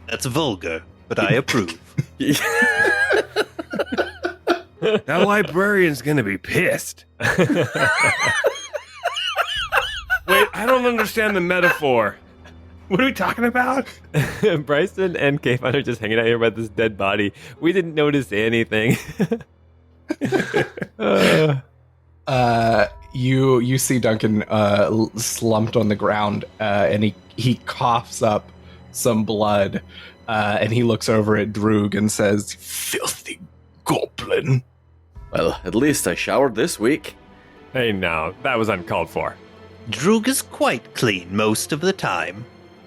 That's vulgar, but I approve. That librarian's gonna be pissed. Wait, I don't understand the metaphor. What are we talking about? Bryson and Kayvon are just hanging out here by this dead body. We didn't notice anything. You see Duncan slumped on the ground, and he coughs up some blood, and he looks over at Droog and says, "Filthy goblin." Well, at least I showered this week. Hey, now, that was uncalled for. Droog is quite clean most of the time.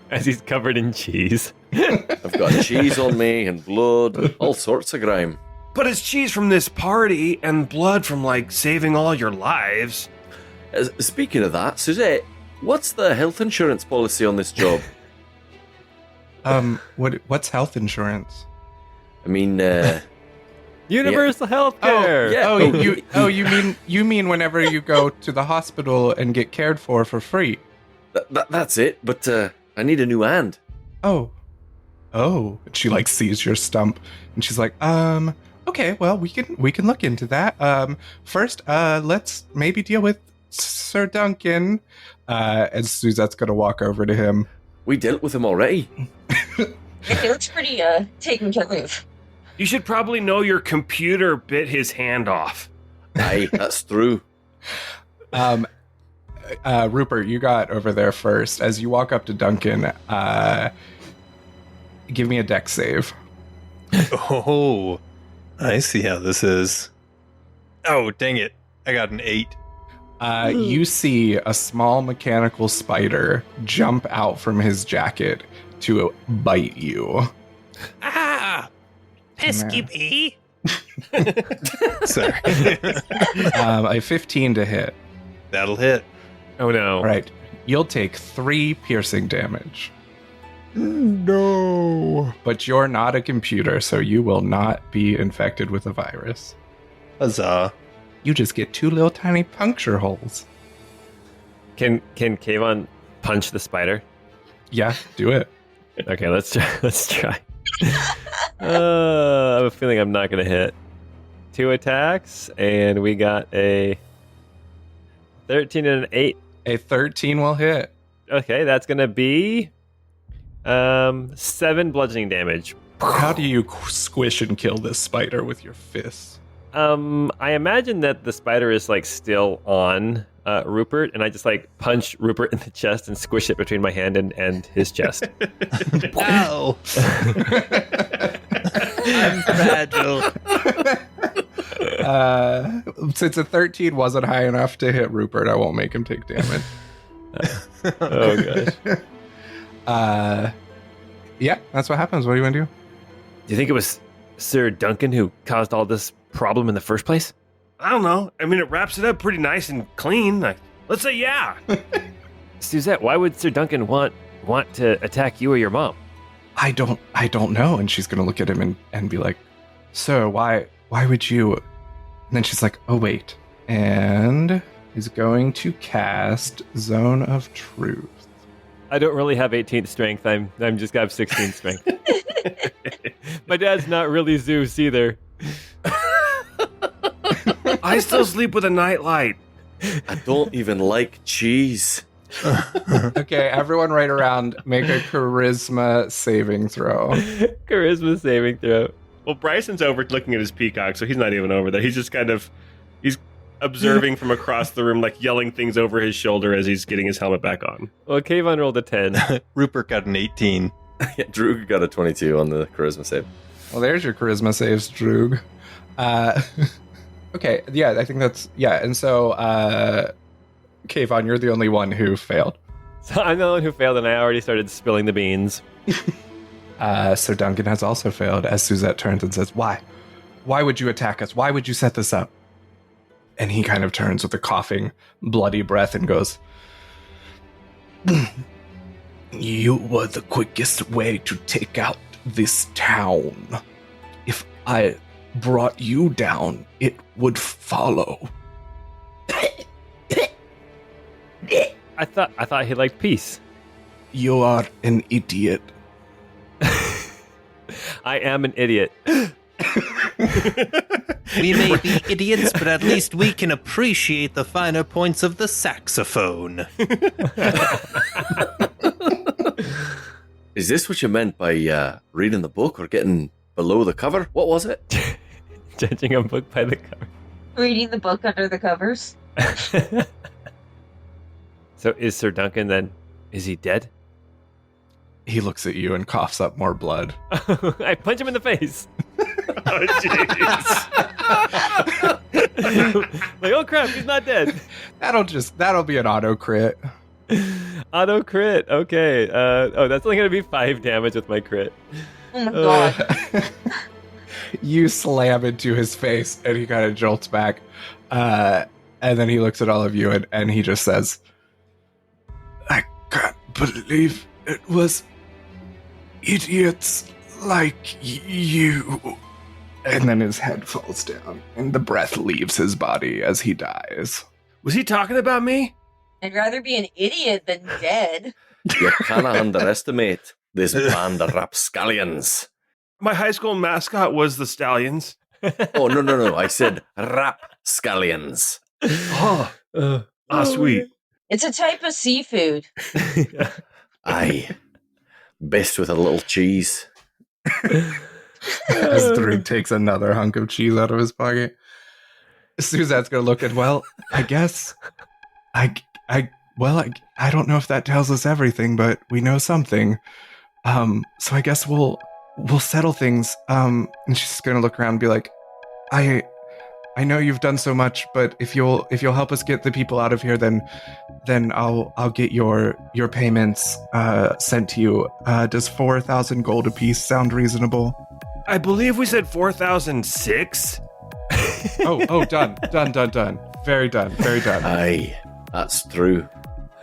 As he's covered in cheese. I've got cheese on me and blood, all sorts of grime. But it's cheese from this party and blood from, like, saving all your lives. Speaking of that, Suzette, what's the health insurance policy on this job? What's health insurance? I mean, Universal health care. yeah. You mean whenever you go to the hospital and get cared for free? That's it, but I need a new hand. Oh. She like sees your stump and she's like, okay, well we can look into that. First, let's maybe deal with Sir Duncan. And Suzette's gonna walk over to him. We dealt with him already. He looks pretty taken care of. You should probably know your computer bit his hand off. Aye, that's true. Rupert, you got over there first. As you walk up to Duncan, give me a dex save. Oh, I see how this is. Oh, dang it. I got an 8. You see a small mechanical spider jump out from his jacket to bite you. Ah! Pesky bee! Sorry. A 15 to hit. That'll hit. Oh, no. All right. You'll take 3 piercing damage. No. But you're not a computer, so you will not be infected with a virus. Huzzah. You just get 2 little tiny puncture holes. Can Kayvon punch the spider? Yeah, do it. Okay, let's try. I have a feeling I'm not going to hit. 2 attacks, and we got a 13 and an 8. A 13 will hit. Okay, that's going to be 7 bludgeoning damage. How do you squish and kill this spider with your fists? I imagine that the spider is like still on Rupert, and I just like punch Rupert in the chest and squish it between my hand and his chest. Ow. I'm fragile. Since a 13 wasn't high enough to hit Rupert, I won't make him take damage. Oh gosh. Yeah, that's what happens. What do you want to do? Do you think it was Sir Duncan who caused all this problem in the first place? I don't know. I mean, it wraps it up pretty nice and clean. Let's say yeah. Suzette, why would Sir Duncan want to attack you or your mom? I don't know. And she's gonna look at him and be like, "Sir, why would you?" And then she's like, "Oh wait," and he's going to cast Zone of Truth. I don't really have 18th strength. I'm just got 16th strength. My dad's not really Zeus either. I still sleep with a nightlight. I don't even like cheese. Okay, everyone right around, make a charisma saving throw. Charisma saving throw. Well, Bryson's over looking at his peacock, so he's not even over there. He's just he's observing from across the room, like yelling things over his shoulder as he's getting his helmet back on. Well, Kayvon rolled a 10. Rupert got an 18. Yeah, Drew got a 22 on the charisma save. Well, there's your charisma saves, Droog. Okay, yeah, I think that's... Yeah, and so, Kayvon, you're the only one who failed. So I'm the one who failed, and I already started spilling the beans. So Duncan has also failed, as Suzette turns and says, Why? Why would you attack us? Why would you set this up? And he kind of turns with a coughing, bloody breath and goes, You were the quickest way to take out this town. If I brought you down, it would follow. I thought he liked peace. You are an idiot. I am an idiot. We may be idiots, but at least we can appreciate the finer points of the saxophone. Is this what you meant by reading the book or getting below the cover? What was it? Judging a book by the cover. Reading the book under the covers. So is Sir Duncan then? Is he dead? He looks at you and coughs up more blood. I punch him in the face. Oh, jeez. Like, oh crap, he's not dead. That'll be an auto crit. Auto crit. Okay. That's only gonna be 5 damage with my crit. Oh my god. You slam into his face and he kind of jolts back. And then he looks at all of you and he just says, I can't believe it was idiots like you. And then his head falls down and the breath leaves his body as he dies. Was he talking about me? I'd rather be an idiot than dead. You cannot underestimate this band of rapscallions. My high school mascot was the Stallions. Oh, no. I said rapscallions. Oh, sweet. It's a type of seafood. Aye. Best with a little cheese. As Drug takes another hunk of cheese out of his pocket. Suzette's gonna look at, well, I guess I don't know if that tells us everything, but we know something. So I guess we'll settle things. And she's gonna look around and be like, I know you've done so much, but if you'll help us get the people out of here, then I'll get your payments sent to you. Does 4,000 gold apiece sound reasonable? I believe we said 4,006. Oh, done. Very done. Aye, that's true.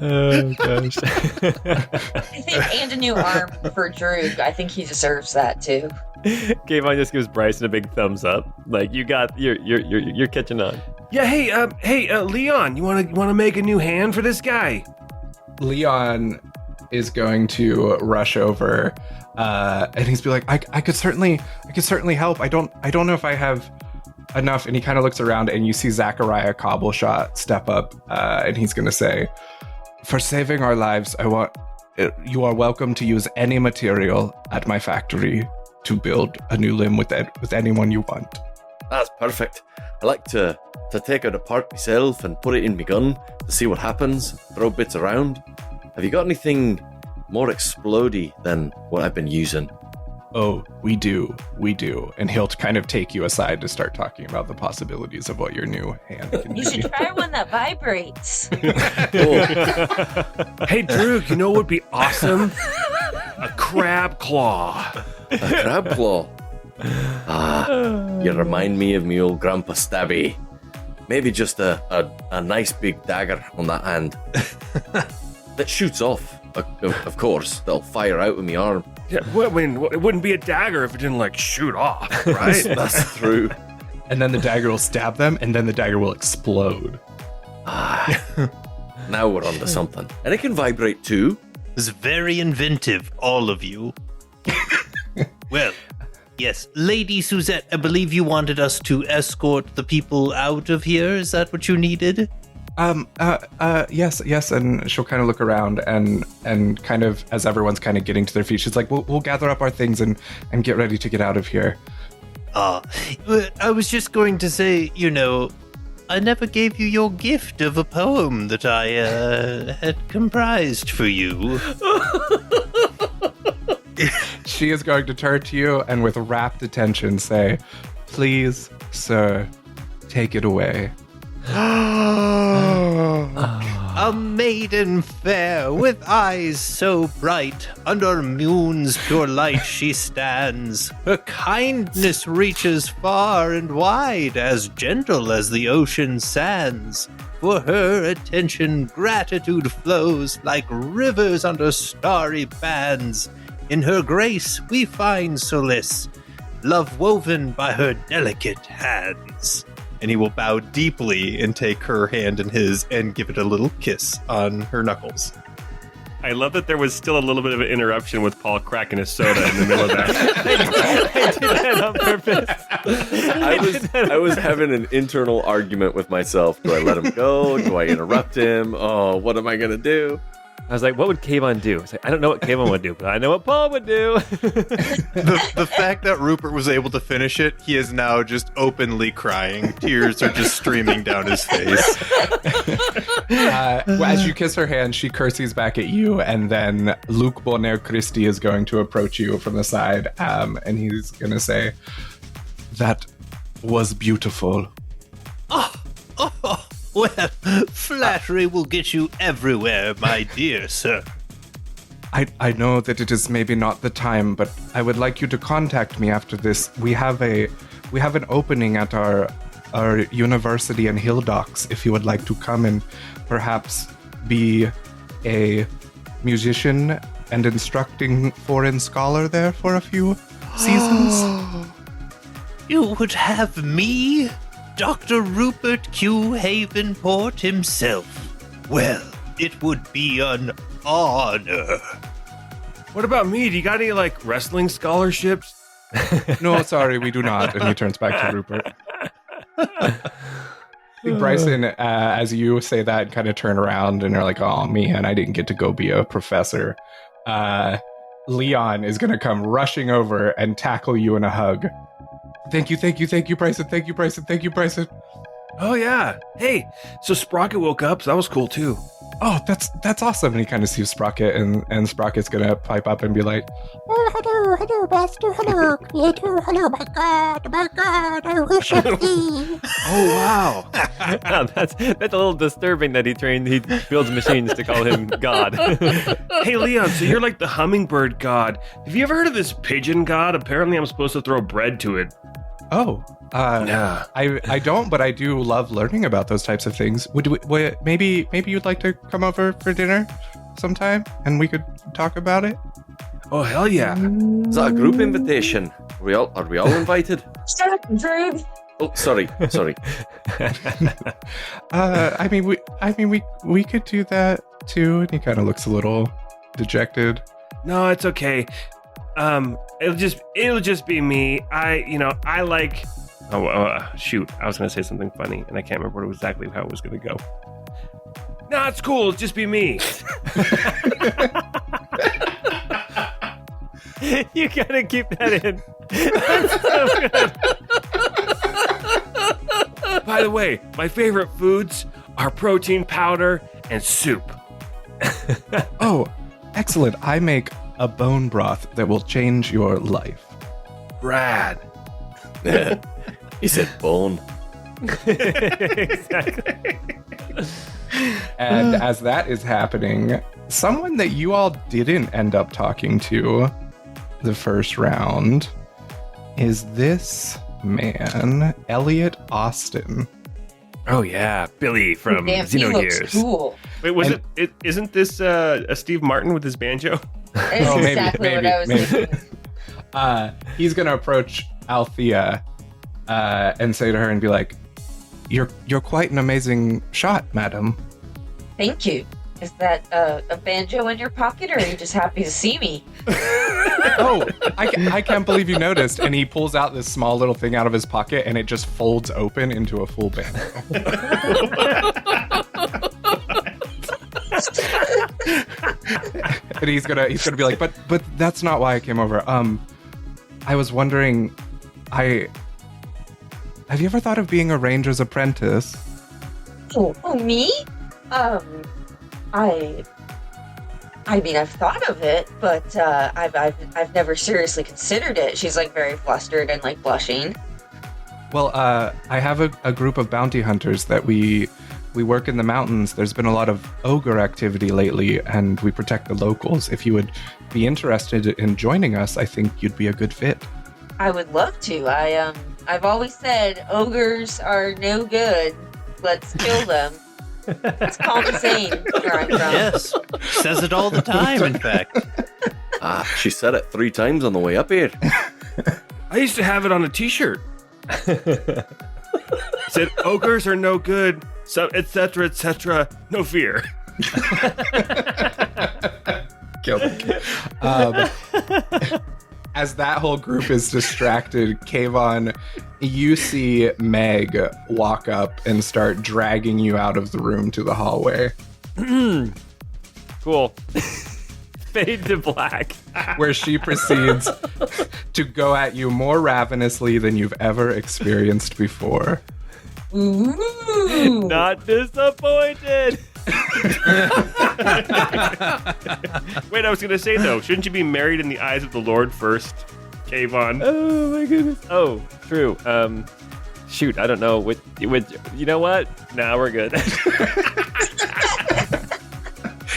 Oh gosh. I think, and a new arm for Droog. I think he deserves that too. Kayvon just gives Bryson a big thumbs up. Like, you're catching on. Yeah, hey, Leon, you wanna make a new hand for this guy? Leon is going to rush over, and he's be like, I could certainly help. I don't know if I have enough. And he kind of looks around, and you see Zachariah Cobbleshot step up, and he's going to say, for saving our lives, you are welcome to use any material at my factory to build a new limb with anyone you want. That's perfect. I like to take it apart myself and put it in my gun to see what happens, throw bits around. Have you got anything more explodey than what I've been using? Oh, we do. And he'll kind of take you aside to start talking about the possibilities of what your new hand can You do. should try one that vibrates. Hey, Drew, you know what would be awesome? A crab claw. A crab claw. You remind me of me old Grandpa Stabby. Maybe just a nice big dagger on that hand that shoots off, of course. That'll fire out with my arm. Yeah, it wouldn't be a dagger if it didn't shoot off, right? That's true. And then the dagger will stab them, and then the dagger will explode. Now we're onto something. And it can vibrate too. It's very inventive, all of you. Well, yes, Lady Suzette, I believe you wanted us to escort the people out of here. Is that what you needed? Yes, and she'll kind of look around and kind of, as everyone's kind of getting to their feet, she's like, we'll gather up our things and get ready to get out of here. I was just going to say, I never gave you your gift of a poem that I had comprised for you. She is going to turn to you and with rapt attention say, please, sir, take it away. A maiden fair with eyes so bright, under moon's pure light she stands. Her kindness reaches far and wide, as gentle as the ocean sands. For her attention gratitude flows like rivers under starry bands. In her grace we find solace, love woven by her delicate hands. And he will bow deeply and take her hand in his and give it a little kiss on her knuckles. I love that there was still a little bit of an interruption with Paul cracking his soda in the middle of that. I did that on purpose. I was having an internal argument with myself. Do I let him go? Do I interrupt him? Oh, what am I going to do? I was like, what would Kayvon do? I was like, I don't know what Kayvon would do, but I know what Paul would do. The fact that Rupert was able to finish it, he is now just openly crying. Tears are just streaming down his face. As you kiss her hand, she curtsies back at you, and then Luc Bonner Christie is going to approach you from the side, and he's going to say, "That was beautiful." Well, flattery will get you everywhere, my dear sir. I know that it is maybe not the time, but I would like you to contact me after this. We have an opening at our university in Hill Docks. If you would like to come and perhaps be a musician and instructing foreign scholar there for a few seasons. You would have me, Dr. Rupert Q. Havenport himself. Well, it would be an honor. What about me? Do you got any, wrestling scholarships? No, sorry, we do not. And he turns back to Rupert. Bryson, as you say that and kind of turn around and are like, oh man, I didn't get to go be a professor. Leon is going to come rushing over and tackle you in a hug. Thank you, Bryson. Thank you, Bryson. Oh, yeah. Hey, so Sprocket woke up, so that was cool, too. Oh, that's awesome. And he kind of sees Sprocket, and Sprocket's going to pipe up and be like, oh, hello, master, hello, creator, hello, my God, I worship thee. Oh, wow. Wow, that's a little disturbing that he builds machines to call him God. Hey, Leon, so you're like the hummingbird god. Have you ever heard of this pigeon god? Apparently I'm supposed to throw bread to it. Oh, Yeah. I don't, but I do love learning about those types of things. Maybe you'd like to come over for dinner sometime, and we could talk about it. Oh, hell yeah. Is that a group invitation? Are we all invited? Shut up, Drew. Oh, sorry. We could do that too. And he kind of looks a little dejected. No, it's okay. It'll just be me. I like. Shoot! I was gonna say something funny, and I can't remember exactly how it was gonna go. No, it's cool. It'll just be me. You gotta keep that in. That's so good. By the way, my favorite foods are protein powder and soup. Oh, excellent! I make a bone broth that will change your life. Rad. He said bone. Exactly. And as that is happening, someone that you all didn't end up talking to the first round is this man, Elliot Austin. Oh yeah, Billy from Damn, he looks Xenogears. cool. Wait, isn't this a Steve Martin with his banjo? That's Oh, maybe, exactly what I was maybe. thinking. He's gonna approach Althea and say to her and be like, "You're quite an amazing shot, madam." Thank you. Is that a banjo in your pocket, or are you just happy to see me? Oh, I can't believe you noticed. And he pulls out this small little thing out of his pocket, and it just folds open into a full banjo. And he's gonna be like, but that's not why I came over. I was wondering, have you ever thought of being a ranger's apprentice? Oh, me? I mean, I've thought of it, but I've never seriously considered it. She's like very flustered and like blushing. Well, I have a group of bounty hunters that we work in the mountains. There's been a lot of ogre activity lately, and we protect the locals. If you would be interested in joining us, I think you'd be a good fit. I would love to. I've always said ogres are no good. Let's kill them. It's called insane where I'm from. Yes, says it all the time, in fact. She said it 3 times on the way up here. I used to have it on a t-shirt. It said, ogres are no good, so etc., no fear. Killed him. As that whole group is distracted, Kayvon, you see Meg walk up and start dragging you out of the room to the hallway. Cool. Fade to black. where she proceeds to go at you more ravenously than you've ever experienced before. Ooh. Not disappointed. Wait, I was going to say, though, shouldn't you be married in the eyes of the Lord first, Kayvon? Oh my goodness. Oh, true. Shoot, I don't know. You know what? Now we're good.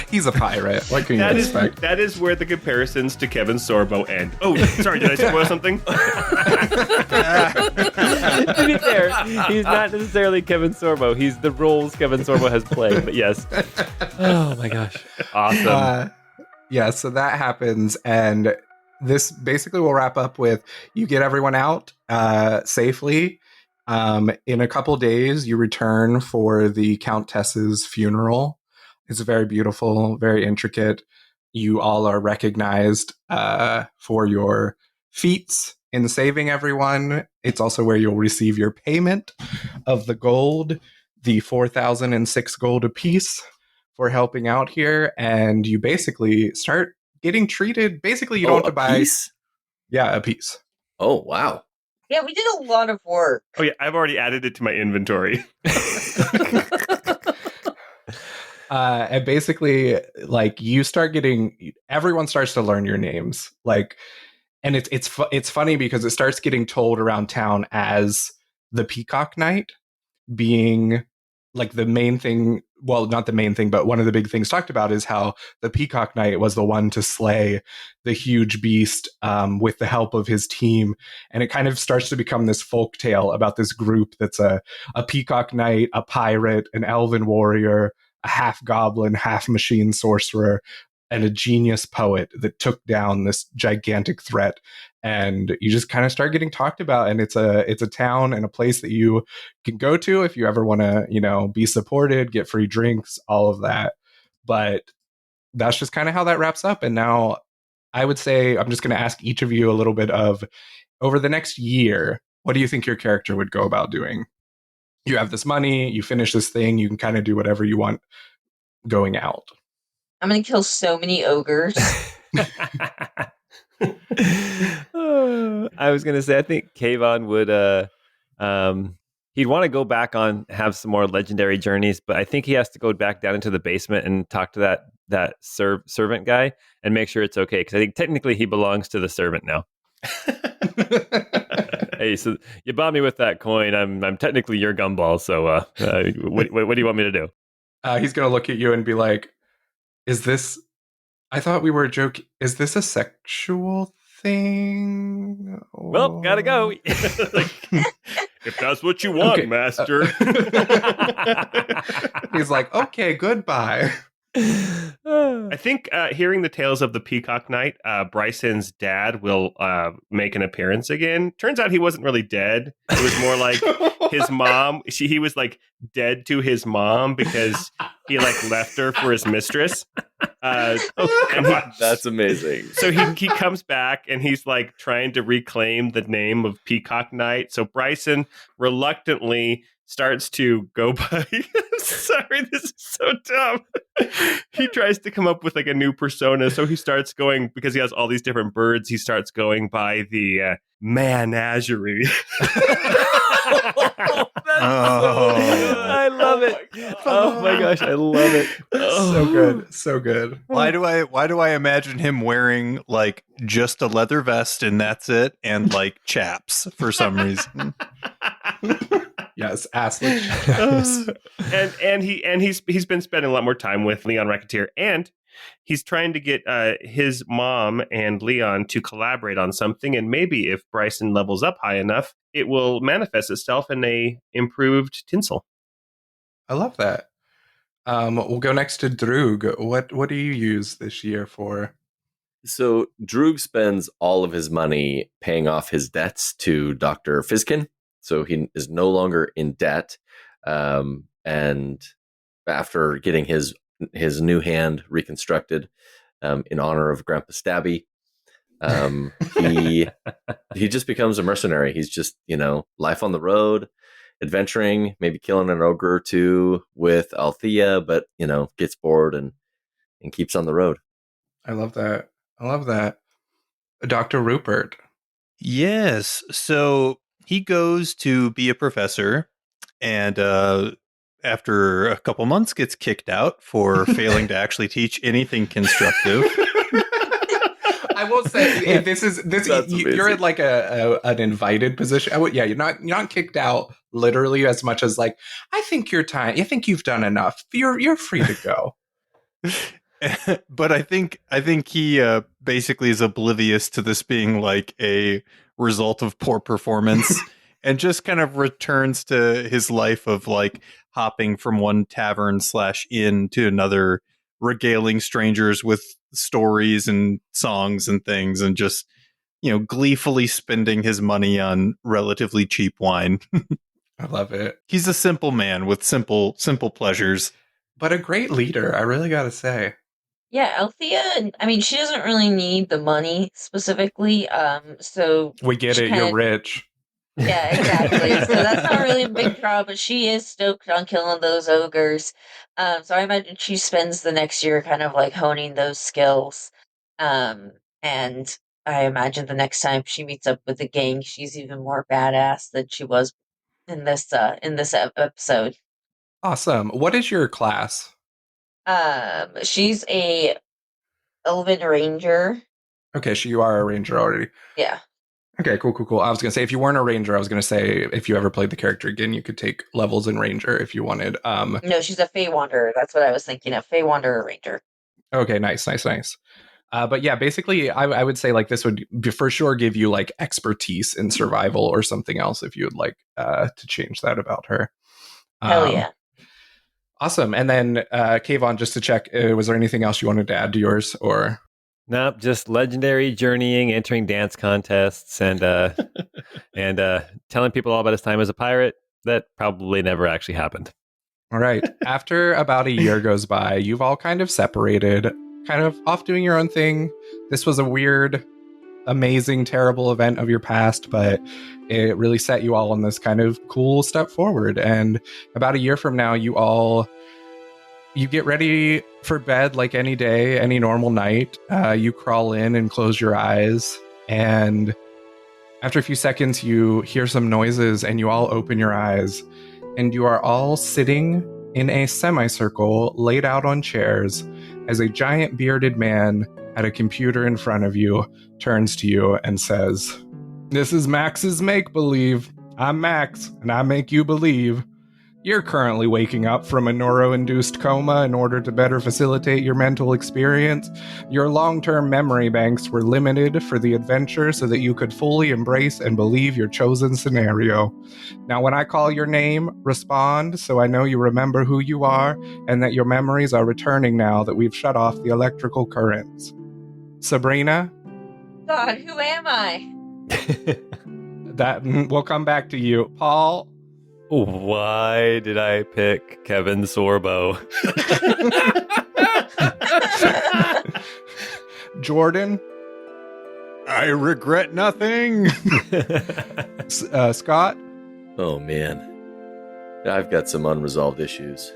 He's a pirate. What can you expect? That is where the comparisons to Kevin Sorbo end. Oh, sorry, did I spoil something? To be fair, he's not necessarily Kevin Sorbo. He's the roles Kevin Sorbo has played. But yes. Oh my gosh. Awesome. Yeah, so that happens, and this basically will wrap up with you get everyone out safely. In a couple days, you return for the Countess's funeral. It's very beautiful, very intricate. You all are recognized for your feats in saving everyone. It's also where you'll receive your payment of the gold, the 4,006 gold apiece for helping out here. And you basically start getting treated. Basically, you don't have to buy. Piece? Yeah, a piece. Oh, wow. Yeah, we did a lot of work. Oh, yeah, I've already added it to my inventory. And basically, like, you start getting, everyone starts to learn your names. Like, and it's funny because it starts getting told around town as the Peacock Knight, being like the main thing. Well, not the main thing, but one of the big things talked about is how the Peacock Knight was the one to slay the huge beast with the help of his team. And it kind of starts to become this folk tale about this group that's a Peacock Knight, a pirate, an elven warrior, a half goblin, half machine sorcerer, and a genius poet that took down this gigantic threat. And you just kind of start getting talked about, and it's a town and a place that you can go to if you ever want to, be supported, get free drinks, all of that. But that's just kind of how that wraps up. And now I would say I'm just going to ask each of you a little bit of, over the next year, what do you think your character would go about doing? You have this money, you finish this thing, you can kind of do whatever you want going out. I'm gonna kill so many ogres. I was gonna say, I think Kayvon would he'd want to go back on, have some more legendary journeys, but I think he has to go back down into the basement and talk to that servant guy and make sure it's okay, because I think technically he belongs to the servant now. Hey, so you bought me with that coin. I'm technically your gumball. So what do you want me to do? He's gonna look at you and be like, "Is this? I thought we were joking. Is this a sexual thing?" Well, gotta go. If that's what you want, Okay. master. He's like, "Okay, goodbye." I think hearing the tales of the Peacock Knight, Bryson's dad will make an appearance again. Turns out he wasn't really dead. It was more like his mom. He was like dead to his mom because he like left her for his mistress. That's amazing. So he comes back and he's like trying to reclaim the name of Peacock Knight. So Bryson reluctantly starts to go by. Sorry, this is so dumb. He tries to come up with like a new persona. So he starts going, because he has all these different birds, he starts going by the menagerie. I love it. Oh my gosh, I love it. So good, so good. Why do I imagine him wearing like just a leather vest and that's it, and like chaps for some reason? Yes, assless. and he's been spending a lot more time with Leon Racketeer, and he's trying to get his mom and Leon to collaborate on something, and maybe if Bryson levels up high enough, it will manifest itself in a improved tinsel. I love that. We'll go next to Droog. What do you use this year for? So Droog spends all of his money paying off his debts to Dr. Fizkin. So he is no longer in debt. And after getting his new hand reconstructed in honor of Grandpa Stabby, he just becomes a mercenary. He's just, life on the road, adventuring, maybe killing an ogre or two with Althea, but, gets bored and and keeps on the road. I love that. Dr. Rupert. Yes. So he goes to be a professor and after a couple months gets kicked out for failing to actually teach anything constructive. I will say this. You're in like an invited position. You're not kicked out literally as much as like I think your time. I think you've done enough. You're free to go. But I think he basically is oblivious to this being like a result of poor performance and just kind of returns to his life of like hopping from one tavern / inn to another, regaling strangers with stories and songs and things, and just, you know, gleefully spending his money on relatively cheap wine. I love it. He's a simple man with simple pleasures. But a great leader, I really gotta say. Yeah, Althea, I mean, she doesn't really need the money specifically, so... We get it, you're rich. Yeah, exactly. So that's not really a big draw, but she is stoked on killing those ogres. So I imagine she spends the next year kind of like honing those skills. And I imagine the next time she meets up with the gang, she's even more badass than she was in this episode. Awesome. What is your class? She's a elven ranger. Okay, so you are a ranger already. Yeah. Okay, cool. I was going to say, if you weren't a ranger, I was going to say, if you ever played the character again, you could take levels in ranger if you wanted. No, she's a Fey Wanderer. That's what I was thinking of. Fey Wanderer ranger. Okay, nice. But yeah, basically, I would say like this would for sure give you like expertise in survival or something else if you would like to change that about her. Hell yeah. Awesome. And then Kayvon, just to check, was there anything else you wanted to add to yours or... Nope, just legendary journeying, entering dance contests, and telling people all about his time as a pirate. That probably never actually happened. All right. After about a year goes by, you've all kind of separated, kind of off doing your own thing. This was a weird, amazing, terrible event of your past, but it really set you all on this kind of cool step forward. And about a year from now, you get ready for bed like any day, any normal night. You crawl in and close your eyes. And after a few seconds, you hear some noises and you all open your eyes. And you are all sitting in a semicircle laid out on chairs as a giant bearded man at a computer in front of you turns to you and says, "This is Max's make-believe. I'm Max, and I make you believe. You're currently waking up from a neuro-induced coma in order to better facilitate your mental experience. Your long-term memory banks were limited for the adventure so that you could fully embrace and believe your chosen scenario. Now, when I call your name, respond so I know you remember who you are and that your memories are returning now that we've shut off the electrical currents. Sabrina?" God, who am I? That will come back to you. Paul? Why did I pick Kevin Sorbo? Jordan? I regret nothing. Scott? Oh man, I've got some unresolved issues.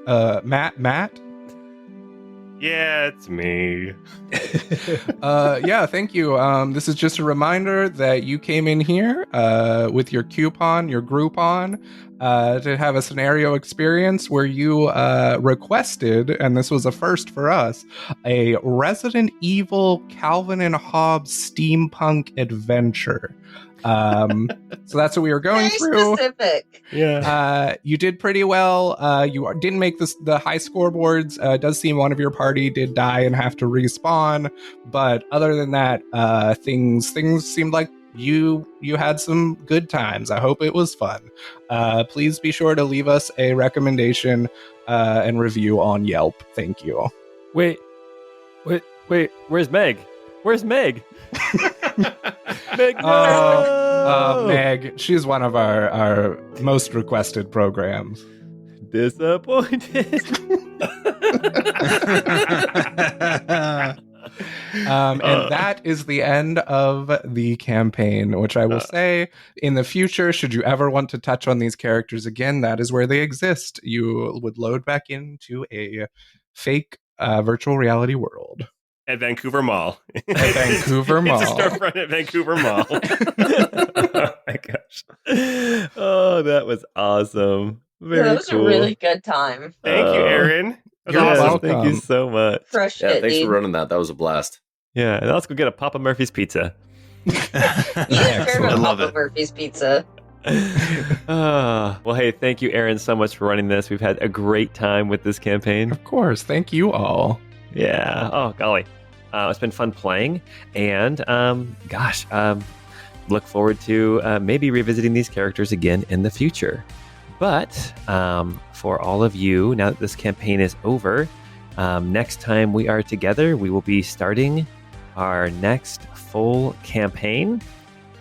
Matt? Yeah, it's me. Yeah, thank you. This is just a reminder that you came in here with your coupon, your Groupon, to have a scenario experience where you requested, and this was a first for us, a Resident Evil Calvin and Hobbes steampunk adventure. So that's what we were going through. Specific. Yeah. You did pretty well. You didn't make the high scoreboards. It does seem one of your party did die and have to respawn, but other than that, things seemed like you had some good times. I hope it was fun. Please be sure to leave us a recommendation and review on Yelp. Thank you. Wait. Where's Meg? Where's Meg? Meg, no! Meg, she's one of our most requested programs. Disappointed. And that is the end of the campaign, which I will say in the future, should you ever want to touch on these characters again, that is where they exist. You would load back into a fake virtual reality world. At Vancouver Mall. At Vancouver Mall. It's a storefront at Vancouver Mall. Oh my gosh. Oh, that was awesome. Very that was cool. a really good time. Thank you, Aaron. That was You're awesome. welcome. Thank you so much. Crushed Yeah, it, thanks dude. for running that. That was a blast. Yeah, and let's go get a Papa Murphy's pizza. You deserve I a love Papa it. Murphy's pizza. Well, hey, thank you, Aaron, so much for running this. We've had a great time with this campaign. Of course. Thank you all. Yeah. Oh, golly. It's been fun playing. And, look forward to maybe revisiting these characters again in the future. But for all of you, now that this campaign is over, next time we are together, we will be starting our next full campaign.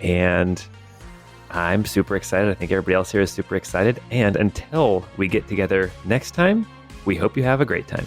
And I'm super excited. I think everybody else here is super excited. And until we get together next time, we hope you have a great time.